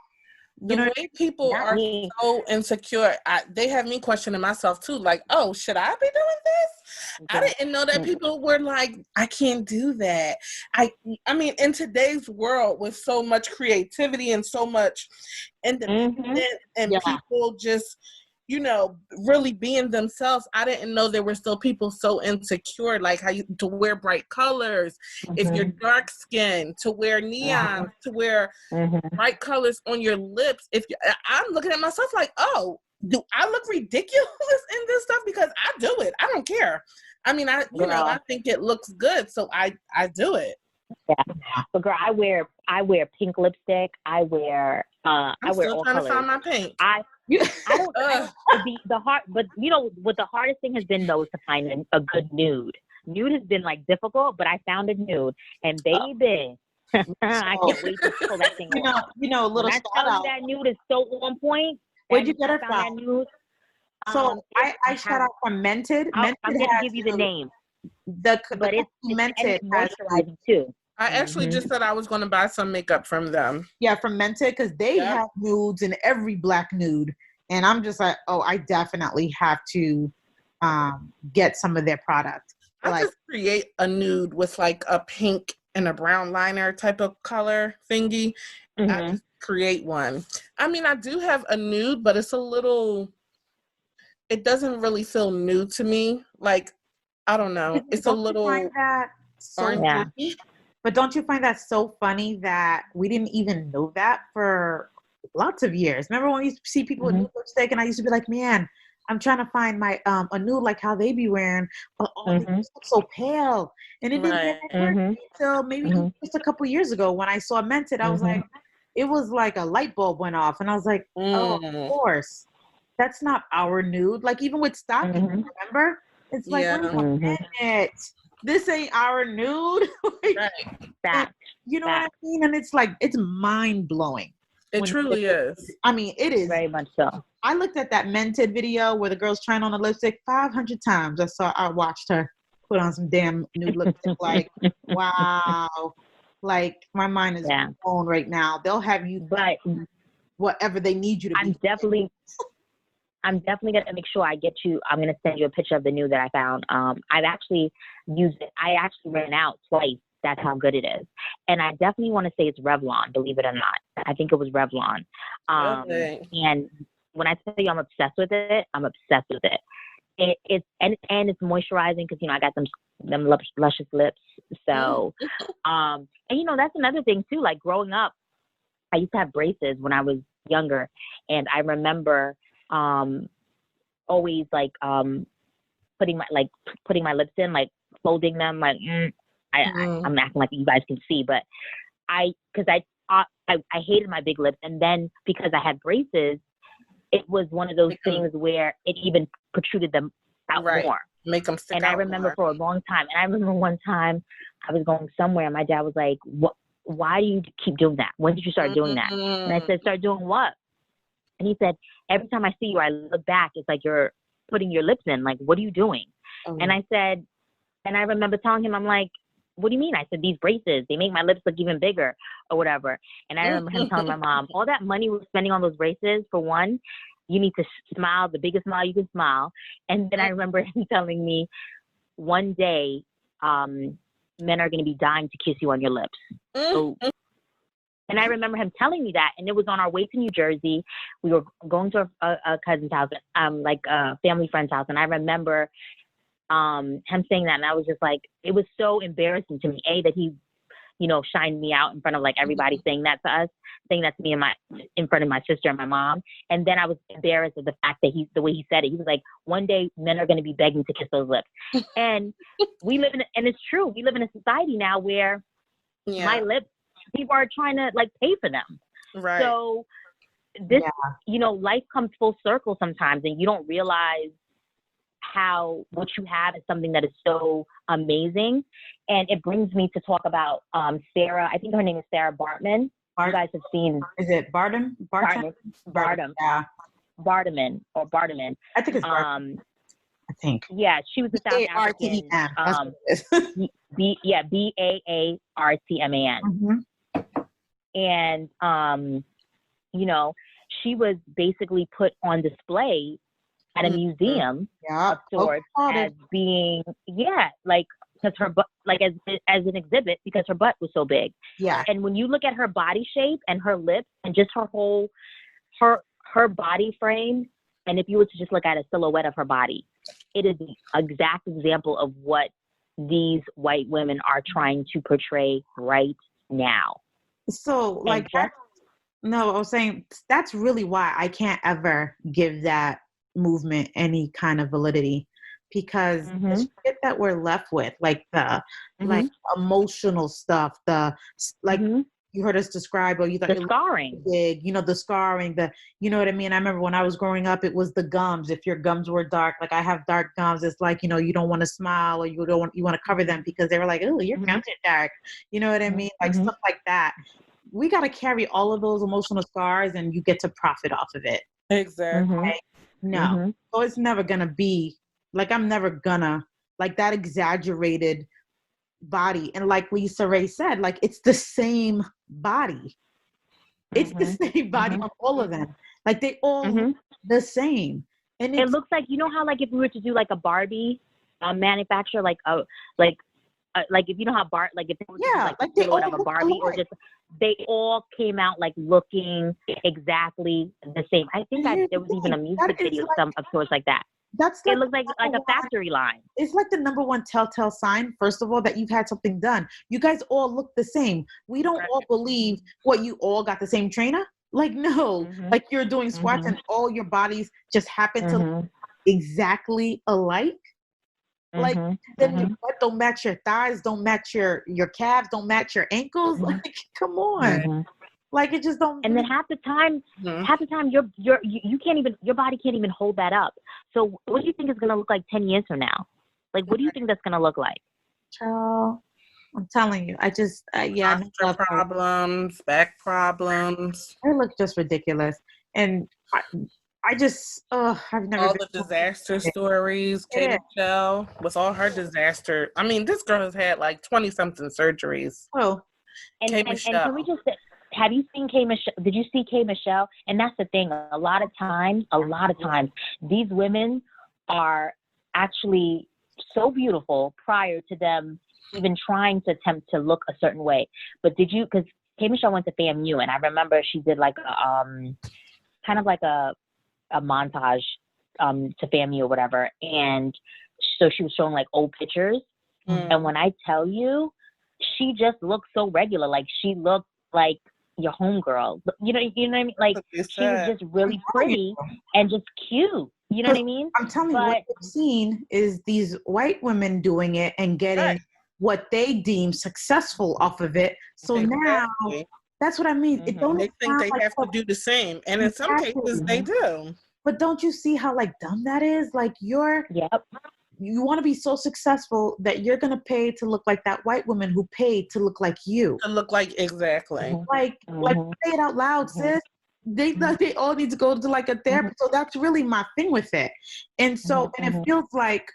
The way people are so insecure, they have me questioning myself too. Like, oh, should I be doing this? I didn't know that people were like, I can't do that. I mean, in today's world with so much creativity and so much independent and people just, you know, really being themselves, I didn't know there were still people so insecure, like to wear bright colors, if you're dark skinned, to wear neon, to wear bright colors on your lips. I'm looking at myself like, oh, do I look ridiculous in this stuff? Because I do it. I don't care. I mean, I think it looks good, so I do it. Yeah, but girl, I wear pink lipstick. I wear I'm wear still all trying colors. to find my pink. I don't the hard, but you know what the hardest thing has been though is to find a good nude. Nude has been like difficult, but I found a nude, and baby, I can't wait to pull that thing off. You know, a little shout out. That nude is so on point. Where'd you get it from? That nude. So I shout out from Mented. I'm gonna give you the name. But it's Mented moisturizing too. I actually just said I was going to buy some makeup from them. Yeah, from Mented, because they have nudes in every Black nude. And I'm just like, oh, I definitely have to get some of their product. I just create a nude with like a pink and a brown liner type of color thingy. I just create one. I mean, I do have a nude, but it's a little, it doesn't really feel nude to me. Like, I don't know. It's a little orangey. But don't you find that so funny that we didn't even know that for lots of years? Remember when we used to see people with nude lipstick, and I used to be like, man, I'm trying to find my a nude like how they be wearing, but they look so pale. And it didn't occur until maybe just a couple years ago when I saw Mented. I was like, it was like a light bulb went off, and I was like, oh, of course, that's not our nude. Like even with stockings, remember? It's like, wait a minute. This ain't our nude. That you know what I mean? And it's like, it's mind blowing. It truly is. I mean, it is. Very much so. I looked at that Mented video where the girl's trying on a lipstick 500 times. I watched her put on some damn new lipstick. Like, wow. Like, my mind is blown right now. They'll have you whatever they need you to be. I'm definitely going to make sure I get you. I'm going to send you a picture of the new that I found. I've actually used it. I actually ran out twice. That's how good it is. And I definitely want to say it's Revlon, believe it or not. I think it was Revlon. And when I tell you I'm obsessed with it, I'm obsessed with it. It's moisturizing because, I got them luscious lips. So, and that's another thing too. Like growing up, I used to have braces when I was younger. And I remember always putting my lips in, like folding them, like I'm acting like you guys can see, but I hated my big lips, and then because I had braces, it was one of those things where it even protruded them out more. Make them stick and out I remember more. for a long time, and I remember one time I was going somewhere, and my dad was like, "What? Why do you keep doing that? When did you start doing that?" And I said, "Start doing what?" And he said, "Every time I see you, I look back. It's like you're putting your lips in. Like, what are you doing?" And I said, and I remember telling him, I'm like, "What do you mean?" I said, "These braces, they make my lips look even bigger or whatever." And I remember him telling my mom, all that money we're spending on those braces, for one, you need to smile, the biggest smile you can smile. And then I remember him telling me, one day, men are going to be dying to kiss you on your lips. So, and I remember him telling me that, and it was on our way to New Jersey. We were going to a cousin's house, like a family friend's house. And I remember him saying that, and I was just like, it was so embarrassing to me, that he, shined me out in front of like everybody, saying that to me in front of my sister and my mom. And then I was embarrassed of the fact that the way he said it. He was like, one day men are going to be begging to kiss those lips. And and it's true. We live in a society now where my lips, people are trying to like pay for them. Right. So this, life comes full circle sometimes, and you don't realize how what you have is something that is so amazing. And it brings me to talk about Sarah. I think her name is Sarah Bartman. You guys have seen. Is it Bartum? Bartum. Yeah. Bartman or Bartman. I think it's Bartum. I think. Yeah, she was a South African. Baartman. And she was basically put on display at a museum of sorts as being, because her butt, like as an exhibit, because her butt was so big. Yeah. And when you look at her body shape and her lips and just her whole, her body frame, and if you were to just look at a silhouette of her body, it is the exact example of what these white women are trying to portray right now. So, like, I was saying that's really why I can't ever give that movement any kind of validity, because the shit that we're left with, like the like emotional stuff, the like you heard us describe, or you thought the scarring, big, the scarring, you know what I mean? I remember when I was growing up, it was the gums. If your gums were dark, like I have dark gums, it's like, you don't want to smile, or you want to cover them because they were like, oh, your gums are dark. You know what I mean? Like stuff like that. We got to carry all of those emotional scars, and you get to profit off of it. Exactly. Okay? No. So it's never going to be like, I'm never gonna like that exaggerated body. And like Lisa Raye said, like, it's the same body. It's the same body on all of them. Like they all look the same. And it looks like, how like if we were to do like a Barbie manufacturer, like if you know how like if they were like the silhouette of a Barbie, or just they all came out like looking exactly the same. I think there was even a music video of sorts like that. It looks like a factory line. It's like the number one telltale sign, first of all, that you've had something done. You guys all look the same. We don't all believe what you all got the same trainer. Like, no, like you're doing squats and all your bodies just happen to look exactly alike. Like then your butt don't match your thighs, don't match your calves, don't match your ankles. Like, come on. Like it just don't. And then half the time you can't even, your body can't even hold that up. So what do you think is going to look like 10 years from now? Like, what do you think that's going to look like? Child, I'm telling you, I just, yeah, I Posture love her. problems, back problems. It looks just ridiculous. And I just, I've never All been. the disaster stories, K. It is. Michelle, with all her disaster. I mean, this girl has had like 20-something surgeries. Oh, K. And Michelle. can we just have you seen K. Michelle? Did you see K. Michelle? And that's the thing. A lot of times, these women are actually so beautiful prior to them even trying to attempt to look a certain way. But did you? Because K. Michelle went to FAMU, and I remember she did like a kind of like a montage to FAMU or whatever, and so she was showing like old pictures. And when I tell you, she just looked so regular. Like she looked like your homegirl. You know what I mean? Like she was just really pretty and just cute. You know what I mean? I'm telling you, what I've seen is these white women doing it and getting what they deem successful off of it. So now, that's what I mean. It don't they think they have to do the same, and in some cases they do. But don't you see how like dumb that is? Like you want to be so successful that you're gonna pay to look like that white woman who paid to look like you. To look like exactly. Like say it out loud, sis. They all need to go to like a therapist. So that's really my thing with it. And so and it feels like,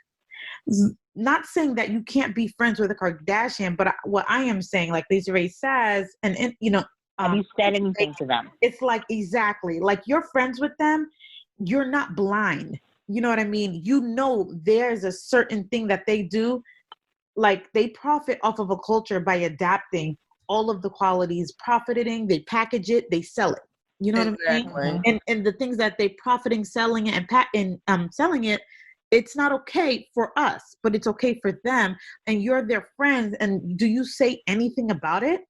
not saying that you can't be friends with a Kardashian, but what I am saying, like Lisa Raye says, and you know, have you said anything to them? It's like exactly like you're friends with them. You're not blind. You know what I mean? You know, there's a certain thing that they do. Like they profit off of a culture by adapting all of the qualities, profiting, they package it, they sell it. You know what I mean? And the things that they profiting, selling it, and selling it, it's not okay for us, but it's okay for them. And you're their friends. And do you say anything about it?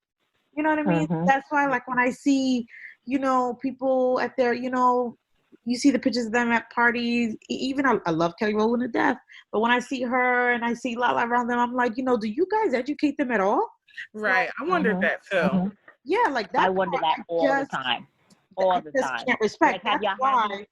You know what I mean? That's why, like, when I see, you know, people at their, you know, you see the pictures of them at parties. Even I love Kelly Rowland to death, but when I see her and I see Lala around them, I'm like, you know, do you guys educate them at all? Right. I wondered that too. Yeah, like that. I wonder that all the time. All the time. Can't respect. Like, That's why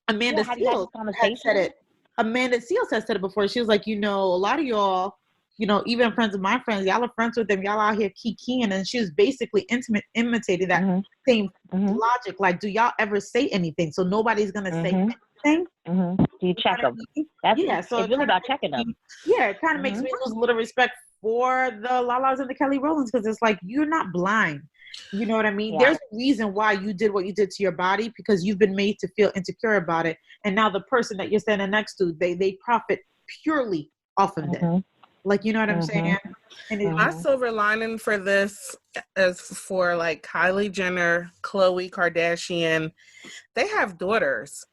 Amanda Seales had said it. Amanda Seales has said it before. She was like, you know, a lot of y'all, you know, even friends of my friends, y'all are friends with them. Y'all out here kikiing, and she was basically imitating that same logic. Like, do y'all ever say anything? So nobody's gonna say anything. Do you check them? So it's really about checking them. Yeah, it kind of makes me lose a little respect for the Lalas and the Kelly Rowlands, because it's like, you're not blind. You know what I mean? There's a reason why you did what you did to your body, because you've been made to feel insecure about it. And now the person that you're standing next to, they profit purely off of it. Like, you know what I'm saying? And my silver lining for this is for like Kylie Jenner, Khloe Kardashian. They have daughters,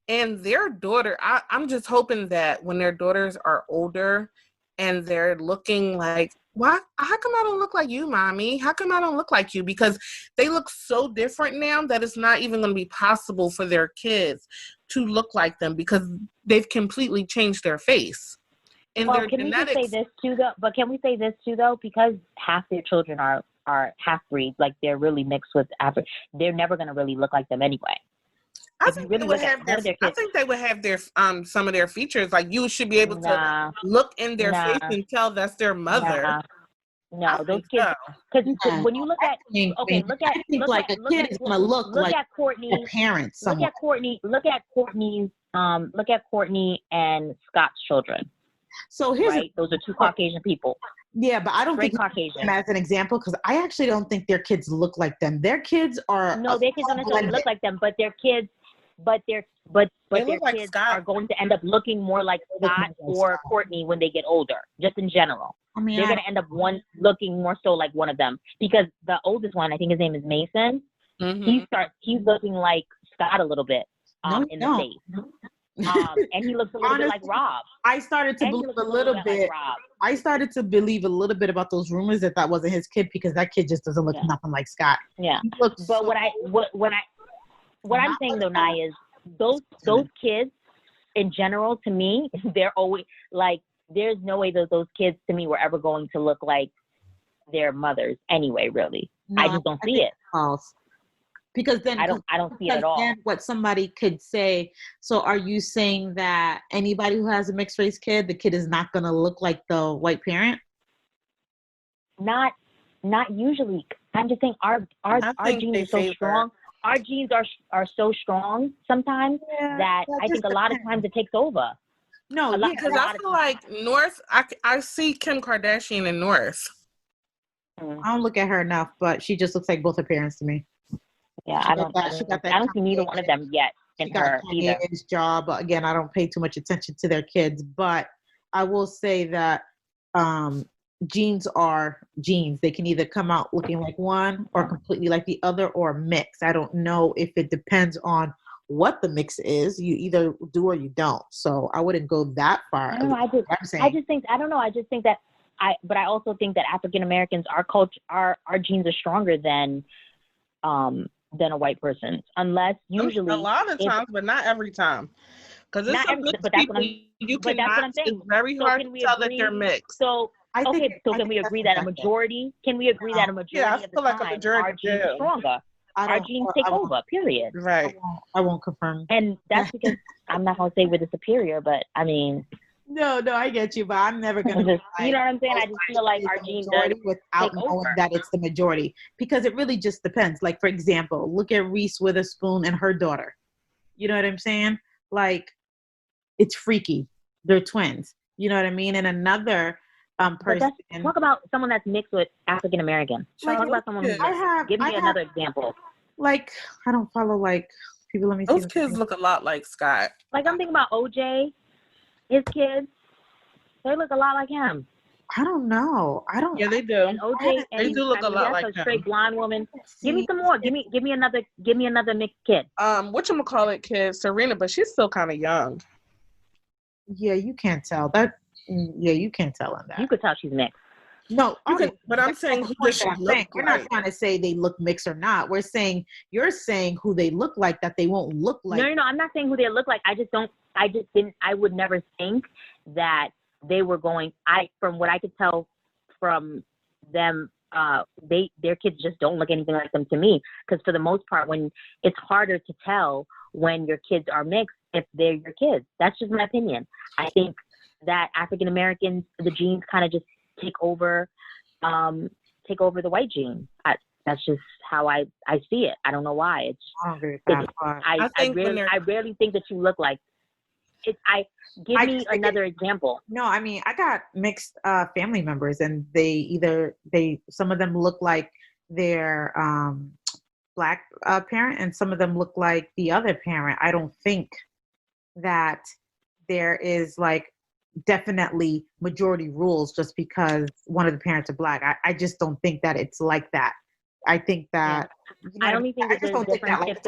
and their daughter, I'm just hoping that when their daughters are older and they're looking like, why? How come I don't look like you, mommy? How come I don't look like you? Because they look so different now that it's not even going to be possible for their kids to look like them, because they've completely changed their face. And well, can we just say this too, though? But can we say this too, though? Because half their children are half breed, like they're really mixed with African. They're never going to really look like them anyway. I think they would have their some of their features. Like, you should be able to look in their face and tell that's their mother. No, those kids. Because when you look at look at Courtney, parents. Look at Courtney and Scott's children. So here's those are two Caucasian people. Yeah, but I don't think Caucasian as an example, because I actually don't think their kids look like them. Their kids are their kids don't necessarily look like them, but their kids, their kids are going to end up looking more like Scott or Courtney when they get older. Just in general, I mean, they're going to end up looking more so like one of them, because the oldest one, I think his name is Mason. He's looking like Scott a little bit in the face. And he looks a little bit like Rob. I started to believe a little bit. I started to believe a little bit about those rumors that wasn't his kid, because that kid just doesn't look nothing like Scott. Yeah. But what I'm saying though, Naya, is those kids in general, to me, they're always like, there's no way that those kids to me were ever going to look like their mothers anyway, really. No, I just don't see it. False. Because then I don't see it at all. Then what somebody could say, so are you saying that anybody who has a mixed race kid, the kid is not going to look like the white parent? not usually. I'm just saying our genes are so strong. Our genes are so strong sometimes that I think a lot of times it takes over. No, because I feel like North, I see Kim Kardashian in North. I don't look at her enough, but she just looks like both her parents to me. Yeah, I don't see neither one of them yet in her either. Job. Again, I don't pay too much attention to their kids, but I will say that genes are genes. They can either come out looking like one or completely like the other or mix. I don't know if it depends on what the mix is. You either do or you don't. So I wouldn't go that far. I don't know. I just think that but I also think that African Americans, our culture, our genes are stronger than a white person's, unless usually a lot of times, but not every time. Because it's but that's what I'm saying. It's very hard to tell that they're mixed. So can we agree that a majority? Can we agree that a majority of the time our genes are stronger? Our genes take over. Period. Right. I won't confirm. And that's because I'm not gonna say we're the superior, but I mean. No, I get you, but I'm never gonna. You know what I'm saying? I just feel like our genes without knowing that it's the majority, because it really just depends. Like, for example, look at Reese Witherspoon and her daughter. You know what I'm saying? Like, it's freaky. They're twins. You know what I mean? And another person. Talk about someone that's mixed with African American. Talk about someone who's mixed. Give me another example. Like, I don't follow like people. Let me see. Those kids look a lot like Scott. Like, I'm thinking about OJ. His kids, they look a lot like him. I don't know. Yeah, they do. And OJ, they do look a lot like him. That's a straight blonde woman. Give me some more. Give me another mixed kid. Whatchamacallit kid, Serena, but she's still kind of young. Yeah, you can't tell that. Yeah, you can't tell in that. You could tell she's mixed. No, but I'm saying who does she look like? We're not trying to say they look mixed or not. We're saying you're saying who they look like, that they won't look like. No. I'm not saying who they look like. I would never think that they were going. From what I could tell from them, their kids just don't look anything like them to me. Because for the most part, when it's harder to tell when your kids are mixed if they're your kids. That's just my opinion. I think that African Americans, the genes kind of just take over the white gene. That's just how I see it. I don't know why. I rarely think that you look like it. Give me another example. No, I mean, I got mixed family members, and some of them look like their black parent, and some of them look like the other parent. I don't think that there is like definitely majority rules just because one of the parents are black. I just don't think that it's like that. I think that I don't even think there's a difference.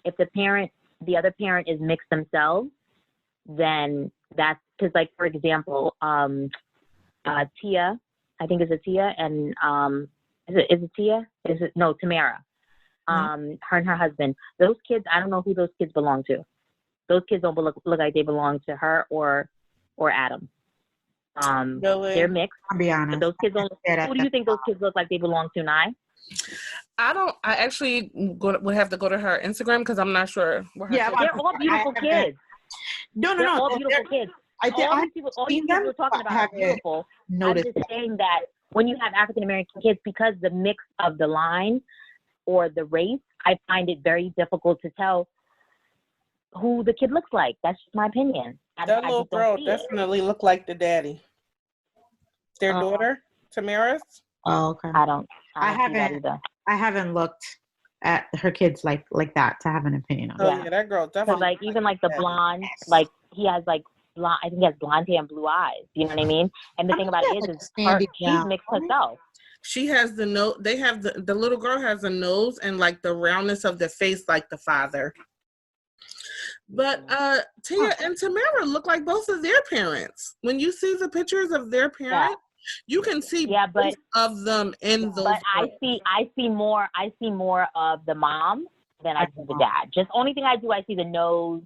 If the other parent is mixed themselves, then that's because, like, for example, Tia, I think it's Tia, and is it Tia? Tamara. Her and her husband. Those kids, I don't know who those kids belong to. Those kids don't look like they belong to her or Adam. Really? They're mixed. I'll be honest. Those kids don't. Who do you think those kids look like they belong to, Nye? I actually would have to go to her Instagram because I'm not sure. They're all beautiful kids. No. They're all beautiful kids. All you people are talking about are beautiful. I'm just saying that when you have African American kids, because the mix of the line or the race, I find it very difficult to tell who the kid looks like. That's just my opinion. That little girl definitely looked like the daddy. Their daughter, Tamara's. Oh, okay. I haven't looked at her kids like that to have an opinion on. Oh yeah, that girl definitely. Like even like the blonde, like he has like blonde. I think he has blonde hair and blue eyes. You know what I mean? And the thing about it is she's mixed herself. She has the nose. They have the little girl has a nose and like the roundness of the face like the father. But Tia and Tamara look like both of their parents. When you see the pictures of their parents, you can see both of them in those. But I see more of the mom than I see the dad. Just only thing I see the nose,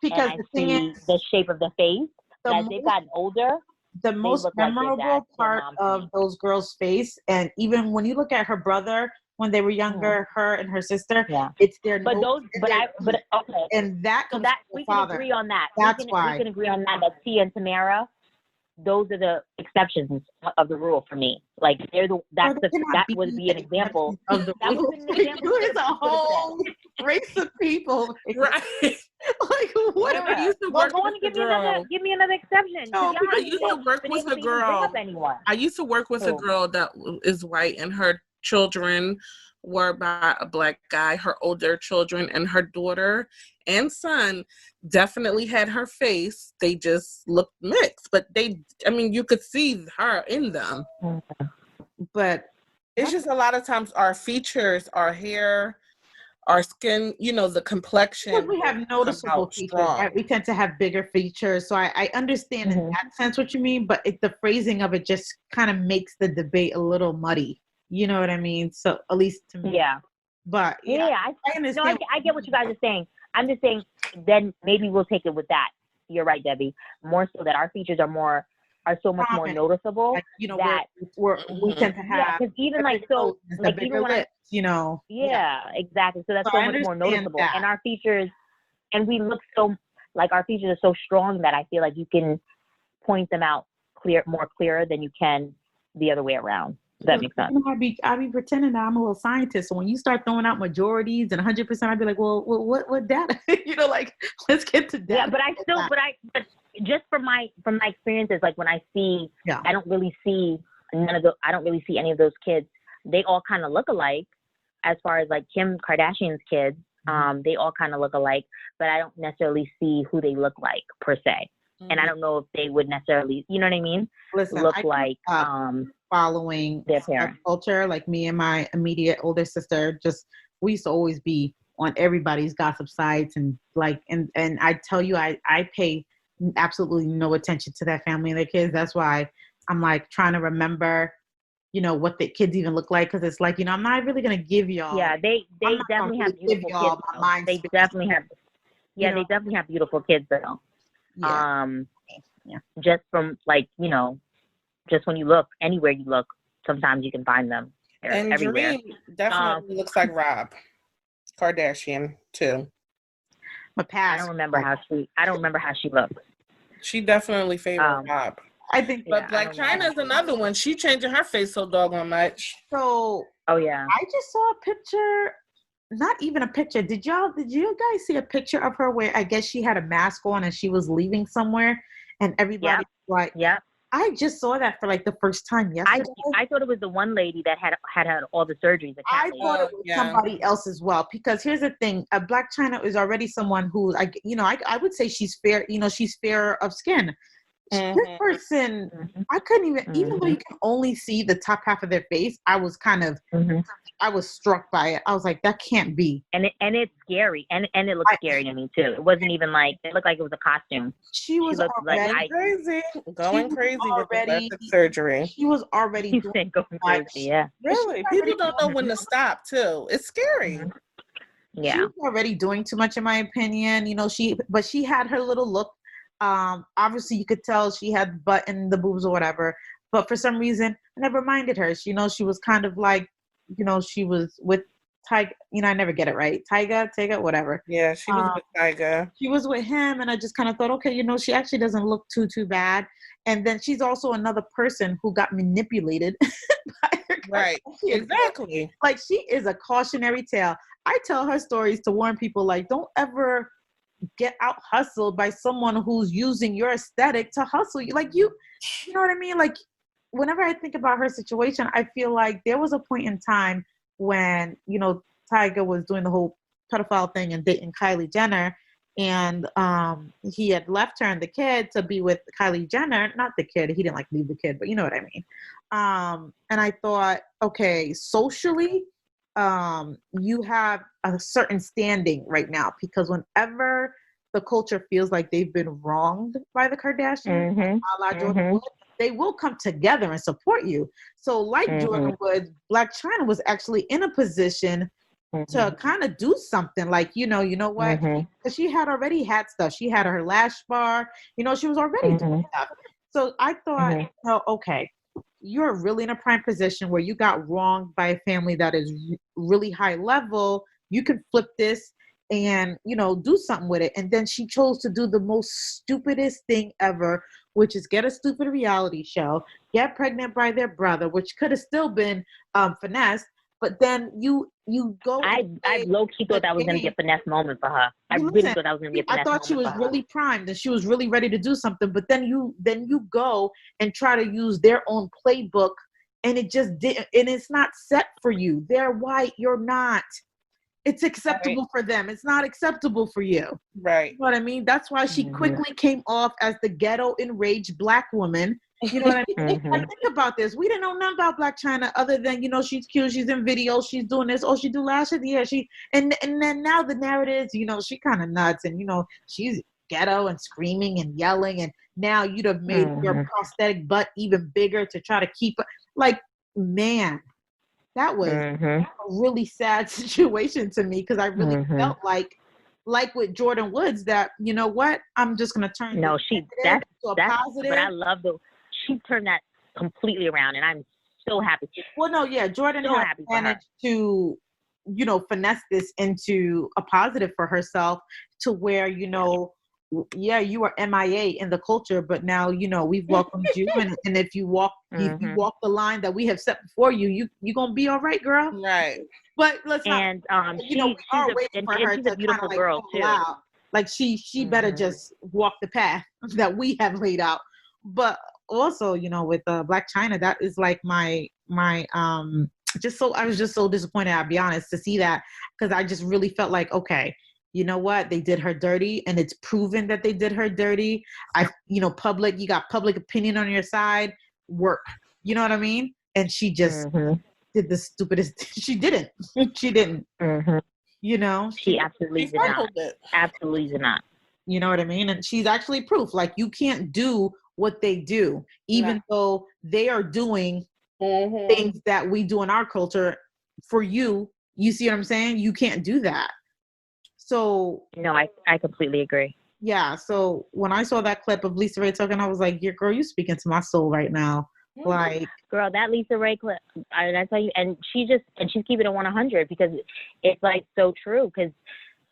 because and I see the shape of the face. As they've gotten older, the most memorable part of those girls' face, and even when you look at her brother when they were younger, her and her sister, it's their okay. And that comes from the we father. Can agree on that. That's we why can agree on that Tia and Tamara, those are the exceptions of the rule for me. Like that would be an example of the that rule. would be an example. There's a whole race of people, Right. Like what? Yeah. I used to Well, work go on with and the girl. give me another exception. No, I used to work with a girl. I used to work with a girl that is white, and her children were by a black guy. Her older children and her daughter and son definitely had her face. They just looked mixed, but you could see her in them. Mm-hmm. But it's just a lot of times our features, our hair, our skin, the complexion. Because we have noticeable features, right? We tend to have bigger features. So I understand in that sense what you mean, but the phrasing of it just kind of makes the debate a little muddy. You know what I mean? So at least to me. Yeah. But I understand. No, I get what you guys are saying. I'm just saying then maybe we'll take it with that. You're right, Debbie. More so that our features are so much more noticeable. Like, that we tend to have. Because even even when lips, Yeah, exactly. So that's so much more noticeable. And our features, and we look our features are so strong that I feel like you can point them out more clearer than you can the other way around. Does that make sense? I be pretending that I'm a little scientist. So when you start throwing out majorities and 100%, I'd be like, well, what data? Let's get to data. Yeah, but just from my experiences, like when I see, I don't really see any of those kids. They all kind of look alike. As far as like Kim Kardashian's kids, they all kind of look alike, but I don't necessarily see who they look like per se. And I don't know if they would necessarily, you know what I mean? Listen, look like following their parents. Culture, like me and my immediate older sister, we used to always be on everybody's gossip sites and I tell you, I pay absolutely no attention to that family and their kids. That's why I'm like trying to remember, what the kids even look like, because it's like, I'm not really gonna give y'all. Yeah, they definitely have beautiful kids. They definitely have. Yeah, they definitely have beautiful kids though. Yeah. Just from just when you look anywhere you look, sometimes you can find them. And everywhere. Dream definitely looks like Rob Kardashian too. I don't remember how she looks. She definitely favors Rob. I think, but Black China is another one. She changing her face so doggone much. So, I just saw a picture. Not even a picture. Did you guys see a picture of her where I guess she had a mask on and she was leaving somewhere, and everybody was like, "Yeah." I just saw that for like the first time yesterday. I thought it was the one lady that had all the surgeries. I thought it was somebody else as well, because here's the thing: Black China is already someone who, I would say she's fair. She's fair of skin. This person, I couldn't even though you can only see the top half of their face, I was kind of, I was struck by it. I was like, that can't be. And it's scary, and it looked scary to me too. It wasn't even it looked like it was a costume. She was already going crazy with the plastic surgery. She was already going crazy. Yeah, really. People don't know when to stop too. It's scary. Yeah, she was already doing too much, in my opinion. But she had her little look. Obviously you could tell she had the butt and the boobs or whatever, but for some reason I never minded her. She was kind of like, she was with Tyga. I never get it right. Tyga, whatever. Yeah, she was with Tyga. She was with him, and I just kind of thought, okay, she actually doesn't look too bad. And then she's also another person who got manipulated by her. Right, exactly. Like, she is a cautionary tale. I tell her stories to warn people, like, don't ever get out hustled by someone who's using your aesthetic to hustle you. Like, you know what I mean? Like, whenever I think about her situation, I feel like there was a point in time when, Tyga was doing the whole pedophile thing and dating Kylie Jenner, and he had left her and the kid to be with Kylie Jenner. Not the kid. He didn't leave the kid, but you know what I mean. And I thought, okay, socially, you have a certain standing right now, because whenever the culture feels like they've been wronged by the Kardashians, Jordan Woods, they will come together and support you. So like Jordan Woods, Black China was actually in a position to kind of do something, like, you know what? Because she had already had stuff. She had her lash bar, she was already doing stuff. So I thought, okay, you're really in a prime position where you got wronged by a family that is really high level. You can flip this and, you know, do something with it. And then she chose to do the most stupidest thing ever, which is get a stupid reality show, get pregnant by their brother, which could have still been finessed. But then you go. I low key thought that was going to be a finesse moment for her. I really thought that was going to be a finesse moment. I thought she was really primed and she was really ready to do something. But then you go and try to use their own playbook, and it just didn't. And it's not set for you. They're white. You're not. It's acceptable for them. It's not acceptable for you. Right. You know what I mean? That's why she quickly came off as the ghetto enraged Black woman. You know what I mean? And think about this. We didn't know nothing about Blac Chyna other than, you know, she's cute, she's in videos, she's doing this. Oh, she do lashes? Yeah, and then now the narrative is, you know, she kind of nuts and, you know, she's ghetto and screaming and yelling, and now you'd have made your prosthetic butt even bigger to try to keep it. Like, man, that was a really sad situation to me, because I really felt like with Jordan Woods, that, you know what, I'm just gonna turn that's positive. But I love she turned that completely around, and I'm so happy. Well, no, yeah, Jordan has managed to, you know, finesse this into a positive for herself, to where, you know, yeah, you are MIA in the culture, but now, you know, we've welcomed you, and if you walk if you walk the line that we have set before you gonna be all right, girl. Right. But let's not. You know, we are waiting for her to kind of like girl too. Out. Like she better just walk the path that we have laid out. But also, you know, with Blac Chyna, that is like my I was just so disappointed, I'll be honest, to see that, because I just really felt like, okay, you know what, they did her dirty, and it's proven that they did her dirty. You got public opinion on your side, work. You know what I mean? And she just did the stupidest. She didn't. You know, she absolutely did not. Absolutely did not. You know what I mean? And she's actually proof. Like, you can't do what they do, even though they are doing things that we do in our culture. For you see what I'm saying? You can't do that. So no, I completely agree. Yeah. So when I saw that clip of Lisa Raye talking, I was like, "Yeah, girl, you speaking to my soul right now." Like, girl, that Lisa Raye clip, I tell you, and she's keeping it 100, because it's like so true. Because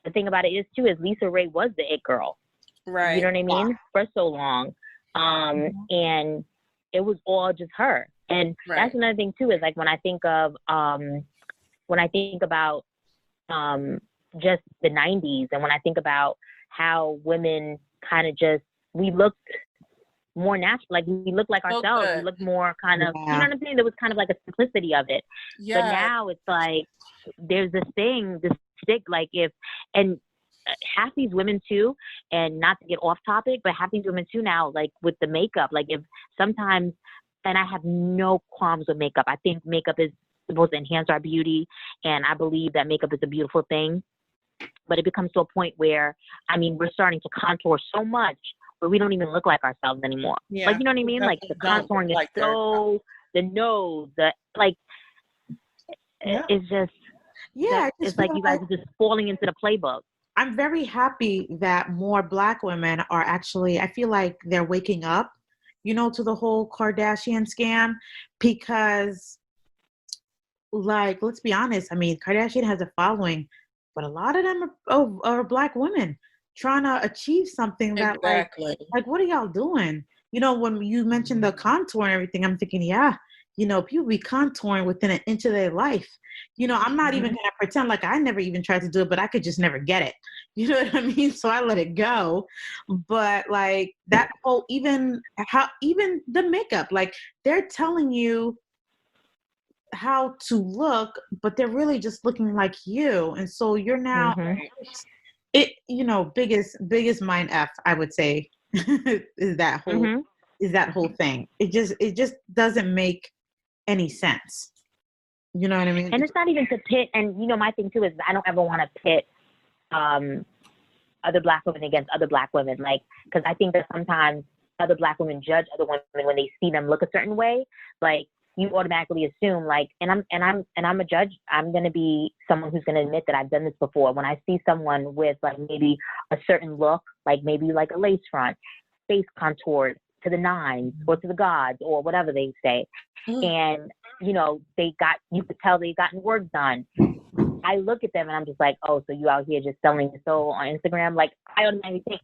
the thing about it is too, is Lisa Raye was the it girl, right? You know what I mean? For so long, and it was all just her. And that's another thing too, is like when I think about just the 90s, and when I think about how women kind of we looked more natural, like we looked like ourselves. We looked more kind of, you know what I'm saying? There was kind of like a simplicity of it. Yeah. But now it's like, there's this stick, like and half these women too, and not to get off topic, but half these women too now, like with the makeup, like if sometimes, and I have no qualms with makeup. I think makeup is supposed to enhance our beauty, and I believe that makeup is a beautiful thing. But it becomes to a point where, I mean, we're starting to contour so much where we don't even look like ourselves anymore. Yeah. Like, you know what I mean? Like the contouring is so, the nose, it's just, it's like you guys are just falling into the playbook. I'm very happy that more Black women are actually, I feel like they're waking up, you know, to the whole Kardashian scam, because, like, let's be honest. I mean, Kardashian has a following, but a lot of them are Black women trying to achieve something that, like, what are y'all doing? You know, when you mentioned the contour and everything, I'm thinking, yeah, you know, people be contouring within an inch of their life. You know, I'm not even going to pretend like I never even tried to do it, but I could just never get it. You know what I mean? So I let it go. But like that whole, even the makeup, like they're telling you how to look, but they're really just looking like you. And so you're now biggest mind F, I would say, is that whole thing. It just doesn't make any sense. You know what I mean? And it's not even to pit, and you know, my thing too is I don't ever want to pit other Black women against other Black women, like, because I think that sometimes other Black women judge other women when they see them look a certain way. Like, you automatically assume, like, and I'm a judge. I'm gonna be someone who's gonna admit that I've done this before. When I see someone with like maybe a certain look, like maybe like a lace front, face contoured to the nines or to the gods or whatever they say, and you know you could tell they've gotten work done. I look at them and I'm just like, oh, so you out here just selling your soul on Instagram? Like, I automatically think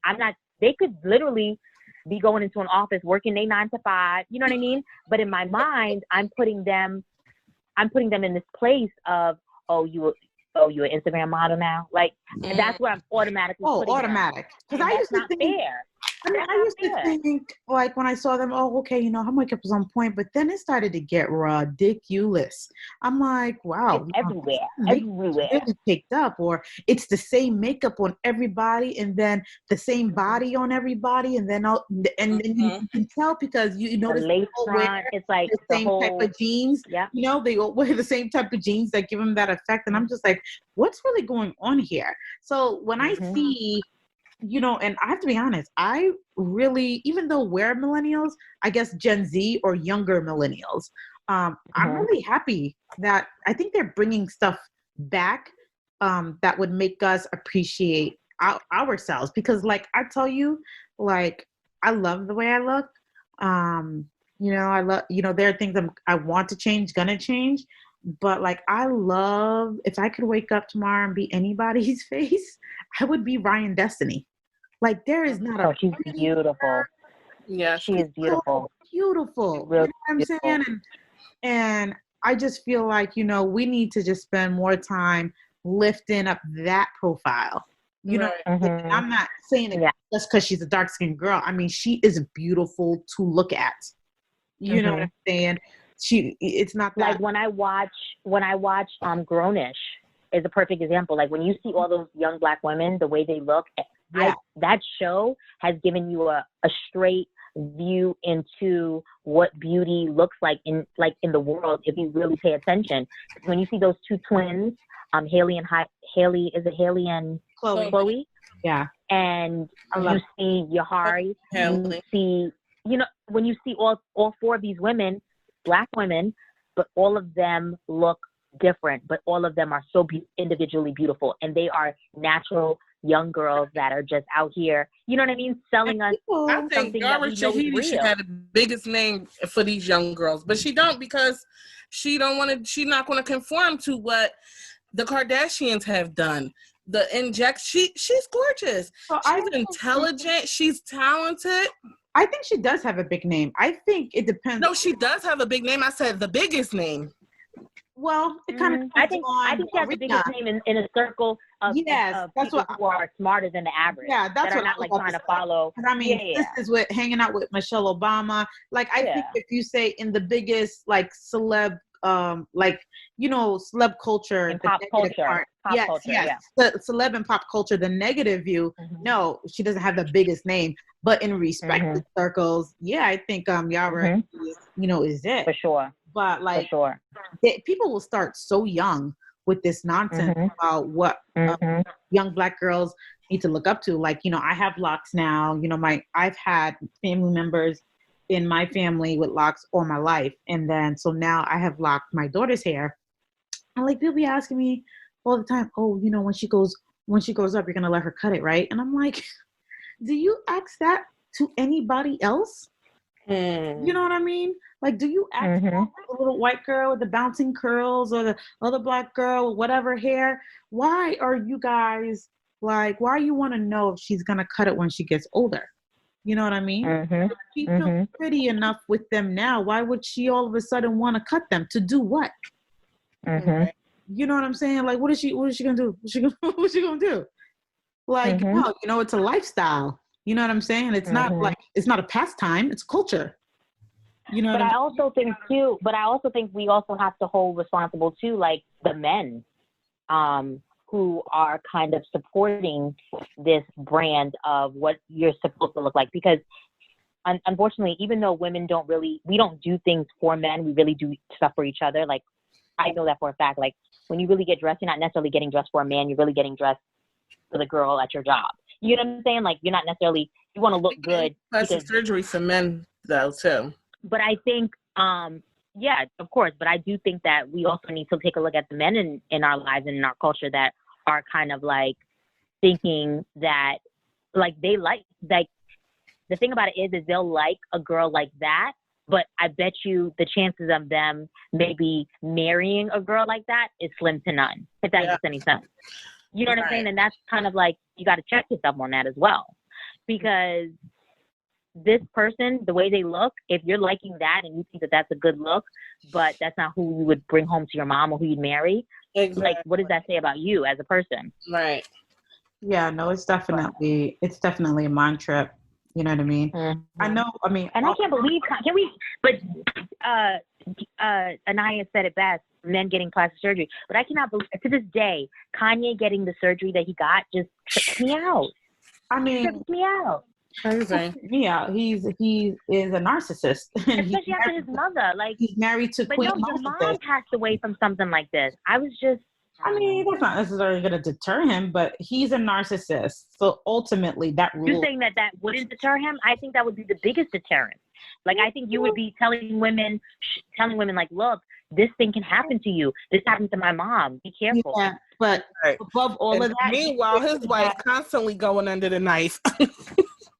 they could literally be going into an office working their 9 to 5. You know what I mean? But in my mind, I'm putting them in this place of, you're an Instagram model now. Like, that's where I'm automatically putting automatic. Because that's not fair. I used to think, like, when I saw them, okay, her makeup was on point, but then it started to get ridiculous. I'm like, wow. It's everywhere. Really picked up, or it's the same makeup on everybody, and then the same body on everybody, and then then you can tell because you notice the lace front, it's like the same type of jeans. Yeah. They all wear the same type of jeans that give them that effect, and I'm just like, what's really going on here? So when I see, and I have to be honest, I really, even though we're millennials, I guess Gen Z or younger millennials, I'm really happy that I think they're bringing stuff back that would make us appreciate ourselves. Because, like, I tell you, like, I love the way I look. I love, there are things I want to change, gonna change. But, like, I love, if I could wake up tomorrow and be anybody's face, I would be Ryan Destiny. Like, there is not a... she's beautiful. Yeah, she is beautiful. So beautiful. Really, you know what I'm saying? And I just feel like, we need to just spend more time lifting up that profile. I'm not saying it just because she's a dark-skinned girl. I mean, she is beautiful to look at. You know what I'm saying? It's not that... Like, when I watch Grownish is a perfect example. Like, when you see all those young Black women, the way they look, that show has given you a straight view into what beauty looks like in the world if you really pay attention. When you see those two twins, Haley and Chloe? Yeah. And you see Yahari, you see, when you see all 4 of these women, Black women, but all of them look different, but all of them are so individually beautiful, and they are natural young girls that are just out here, you know what I mean, selling us I think Yara Shahidi should have the biggest name for these young girls, but she don't, because she's not going to conform to what the Kardashians have done. She's gorgeous. She's intelligent. She's talented. I think she does have a big name. I think it depends. No, she does have a big name. I said the biggest name. Well, it kind of I think she has the biggest name in a circle of people who are smarter than the average. Yeah, that's that are not like trying to follow. I mean, this is with hanging out with Michelle Obama. Like, I think if you say in the biggest like celeb, celeb culture, and pop culture, celeb and pop culture, the negative view. No, she doesn't have the biggest name, but in respected circles, I think Yara, is it for sure. But, like, people will start so young with this nonsense about what young Black girls need to look up to. Like, I have locks now. I've had family members in my family with locks all my life, and then so now I have locked my daughter's hair. And, like, people be asking me all the time, when she grows up, you're gonna let her cut it, right? And I'm like, do you ask that to anybody else? You know what I mean? Like, do you ask the little white girl with the bouncing curls, or the other Black girl with whatever hair? Why are you guys like, why you want to know if she's going to cut it when she gets older? You know what I mean? If she feels pretty enough with them now, why would she all of a sudden want to cut them? To do what? You know what I'm saying? Like, what is she going to do? What's she going to do? Like, no, it's a lifestyle. You know what I'm saying? It's not like, it's not a pastime. It's culture. You know. But I also think we also have to hold responsible too, like the men, who are kind of supporting this brand of what you're supposed to look like. Because unfortunately, even though women we don't do things for men, we really do stuff for each other. Like, I know that for a fact. Like, when you really get dressed, you're not necessarily getting dressed for a man. You're really getting dressed for the girl at your job. You know what I'm saying? Like, you're not necessarily, you want to look good. Plastic surgery for men, though, too. But I think, of course. But I do think that we also need to take a look at the men in our lives and in our culture that are kind of like thinking that, like, they like the thing about it is they'll like a girl like that, But I bet you the chances of them maybe marrying a girl like that is slim to none, if that makes any sense. You know what I'm saying? And that's kind of like, you got to check yourself on that as well. Because this person, the way they look, if you're liking that and you think that that's a good look, but that's not who you would bring home to your mom or who you'd marry, like, what does that say about you as a person? Right. Yeah, no, it's definitely a mind trip. You know what I mean? Mm-hmm. I know. I mean, and I can't believe, but Anaya said it best, men getting plastic surgery. But I cannot believe, to this day, Kanye getting the surgery that he got just trips me out. I mean, trips me out. Crazy. Yeah, he is a narcissist. Especially after his mother. Like, he's married to Queen. But no, your mom passed away from something like this. I was just... I mean, that's not necessarily going to deter him, but he's a narcissist. So ultimately, that rule... You're saying that wouldn't deter him? I think that would be the biggest deterrent. Like, I think you would be telling women like, look, this thing can happen to you. This happened to my mom. Be careful. Yeah, but above all of that... Meanwhile, his wife constantly going under the knife.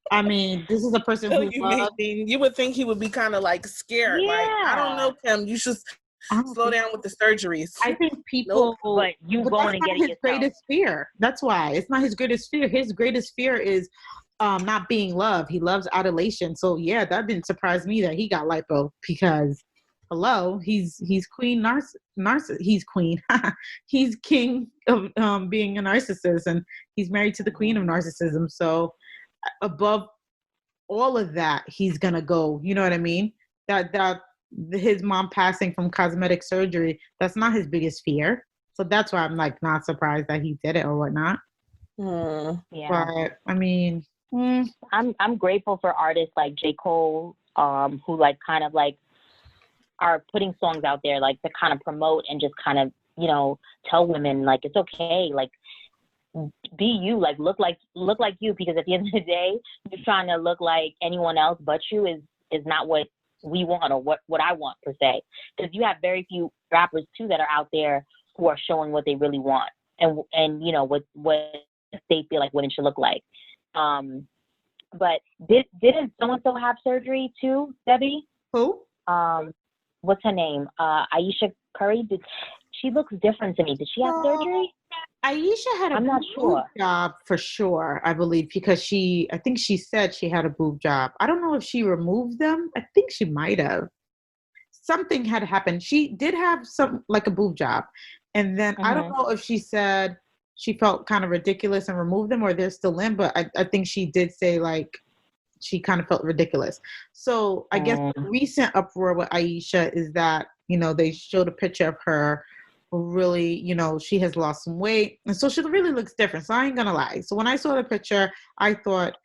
I mean, this is a person who you would think he would be kind of like scared. Yeah. Like, I don't know, Kim. You should slow down with the surgeries. I think people, but going and getting his greatest fear. That's why it's not his greatest fear. His greatest fear is not being loved. He loves adulation. So yeah, that didn't surprise me that he got lipo because, hello, he's queen he's queen. He's king of being a narcissist, and he's married to the queen of narcissism. So above all of that, he's gonna go. You know what I mean? That his mom passing from cosmetic surgery, that's not his biggest fear. So that's why I'm like not surprised that he did it or whatnot. Yeah. But I mean, I'm grateful for artists like J. Cole, who like kind of like are putting songs out there like to kind of promote and just kind of, you know, tell women like it's okay, like be you, like look like you, because at the end of the day, you're trying to look like anyone else but you is not what we want or what I want per se. Because you have very few rappers too that are out there who are showing what they really want and you know what they feel like women should look like. But didn't so and so have surgery too, Debbie? Who? What's her name? Ayesha Curry. She looks different to me. Did she have surgery? Ayesha had a boob job for sure, I believe, because I think she said she had a boob job. I don't know if she removed them. I think she might have. Something had happened. She did have like a boob job. And then I don't know if she said she felt kind of ridiculous and removed them or they're still in, but I think she did say like she kind of felt ridiculous. So I guess the recent uproar with Ayesha is that, you know, they showed a picture of her really, you know, she has lost some weight. And so she really looks different. So I ain't gonna lie. So when I saw the picture, I thought,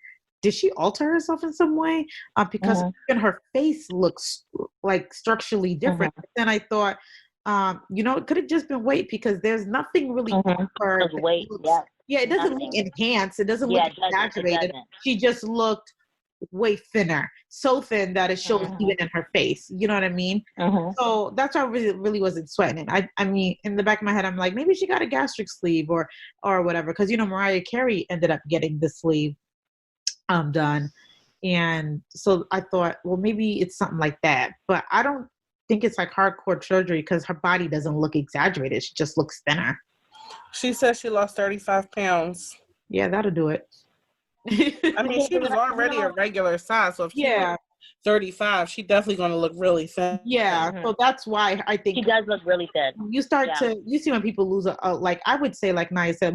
did she alter herself in some way? Because even her face looks like structurally different. Then I thought, you know, it could have just been weight because there's nothing really on her. Weight, yeah, it doesn't look enhanced. It doesn't look exaggerated. She just looked way thinner, so thin that it shows even in her face. You know what I mean? So that's why I really wasn't sweating it. I mean, in the back of my head, I'm like, maybe she got a gastric sleeve or whatever. Because, you know, Mariah Carey ended up getting the sleeve done. And so I thought, well, maybe it's something like that. But I don't think it's like hardcore surgery because her body doesn't look exaggerated. She just looks thinner. She said she lost 35 pounds. Yeah, that'll do it. I mean, she was already a regular size, so if she was 35, she definitely going to look really thin. Yeah, so that's why I think she does look really thin. You start you see when people lose like I would say, like Naya said,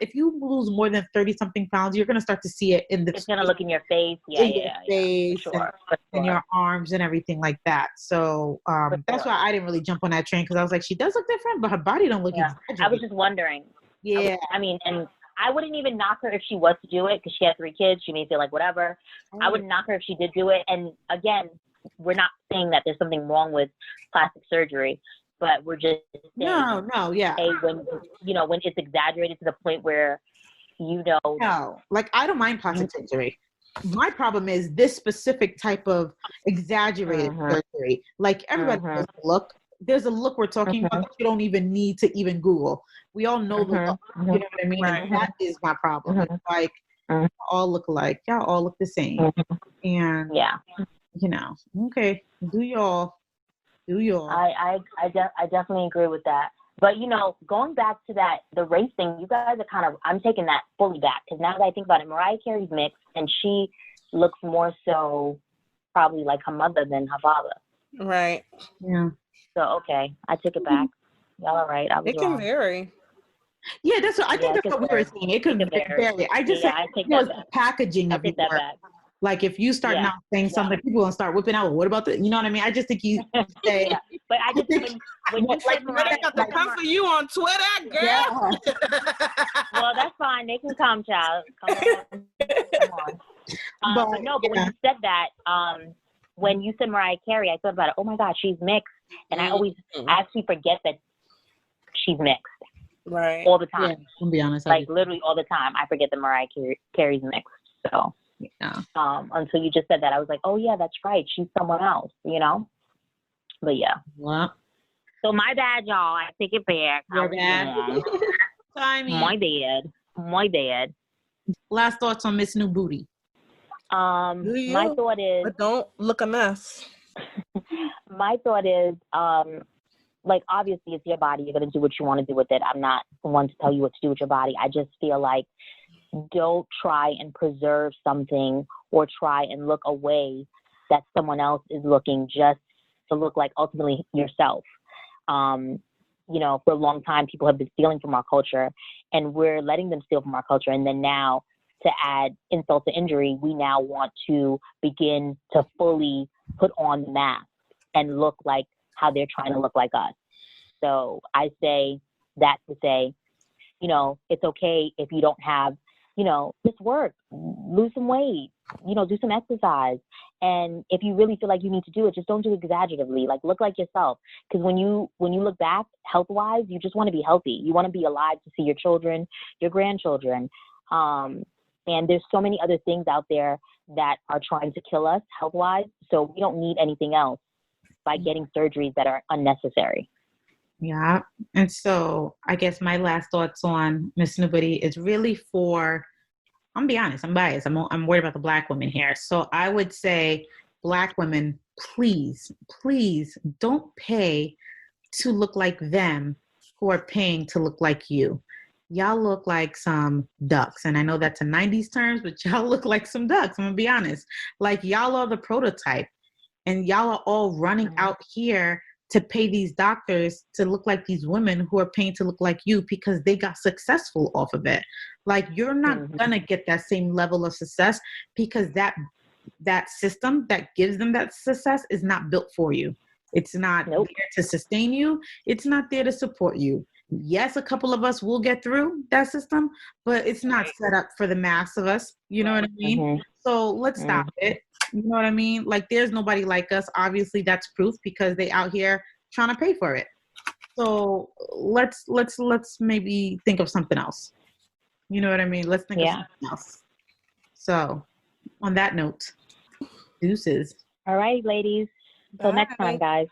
if you lose more than 30 something pounds, you're going to start to see it in the. It's going to look in your face, face and your arms and everything like that. So that's why I didn't really jump on that train because I was like, she does look different, but her body don't look. I was just wondering. Yeah, I mean, and I wouldn't even knock her if she was to do it because she has 3 kids. She may feel like whatever. I wouldn't knock her if she did do it. And again, we're not saying that there's something wrong with plastic surgery, but we're just saying, when when it's exaggerated to the point where like I don't mind plastic surgery. My problem is this specific type of exaggerated surgery. Like everybody does look. There's a look we're talking about that you don't even need to even Google. We all know the look. You know what I mean? Right. And that is my problem. It's like all look alike. Y'all all look the same. And okay, do y'all. I definitely agree with that. But going back to that, the race thing, you guys are kind of, I'm taking that fully back, because now that I think about it, Mariah Carey's mixed, and she looks more so probably like her mother than her father. Right. Yeah. So okay, I take it back. Y'all are right. I was wrong. It can vary. Yeah, that's what I think. That's what we were saying. It could vary. I just said it was the packaging of your work. Like if you start now saying something, people gonna start whipping out. What about the? You know what I mean? I just think you say. But I just when you like Mariah, got to come for you on Twitter, girl. Yeah. Well, that's fine. They can come, child. Come on. But when you said that, when you said Mariah Carey, I thought about it. Oh my God, she's mixed, and I actually forget that she's mixed. Right. All the time. Yeah, to be honest, like literally all the time. I forget that Mariah Carey's mixed. So, until you just said that, I was like, oh yeah, that's right. She's someone else, But yeah. What? So my bad, y'all. I take it back. Your bad. My bad. Last thoughts on Miss New Booty. My thought is, but don't look a mess. My thought is, obviously it's your body. You're going to do what you want to do with it. I'm not the one to tell you what to do with your body. I just feel like don't try and preserve something or try and look a way that someone else is looking just to look like ultimately yourself. For a long time, people have been stealing from our culture, and we're letting them steal from our culture. And then now, to add insult to injury, we now want to begin to fully put on the mask and look like how they're trying to look like us. So I say that to say, it's okay if you don't have, just work, lose some weight, do some exercise. And if you really feel like you need to do it, just don't do it exaggeratively. Like, look like yourself. Because when you look back health-wise, you just want to be healthy. You want to be alive to see your children, your grandchildren. And there's so many other things out there that are trying to kill us health-wise. So we don't need anything else by getting surgeries that are unnecessary. Yeah. And so I guess my last thoughts on Miss Nobody is really for, I'm gonna be honest, I'm biased. I'm worried about the Black women here. So I would say, Black women, please don't pay to look like them who are paying to look like you. Y'all look like some ducks. And I know that's a 90s terms, but y'all look like some ducks. I'm gonna be honest. Like, y'all are the prototype, and y'all are all running out here to pay these doctors to look like these women who are paying to look like you because they got successful off of it. Like, you're not gonna get that same level of success because that system that gives them that success is not built for you. It's not there to sustain you. It's not there to support you. Yes, a couple of us will get through that system, but it's not set up for the mass of us. You know what I mean? So let's stop it. You know what I mean? Like, there's nobody like us. Obviously, that's proof because they out here trying to pay for it. So let's maybe think of something else. You know what I mean? Let's think of something else. So on that note, deuces. All right, ladies. Until next time, guys.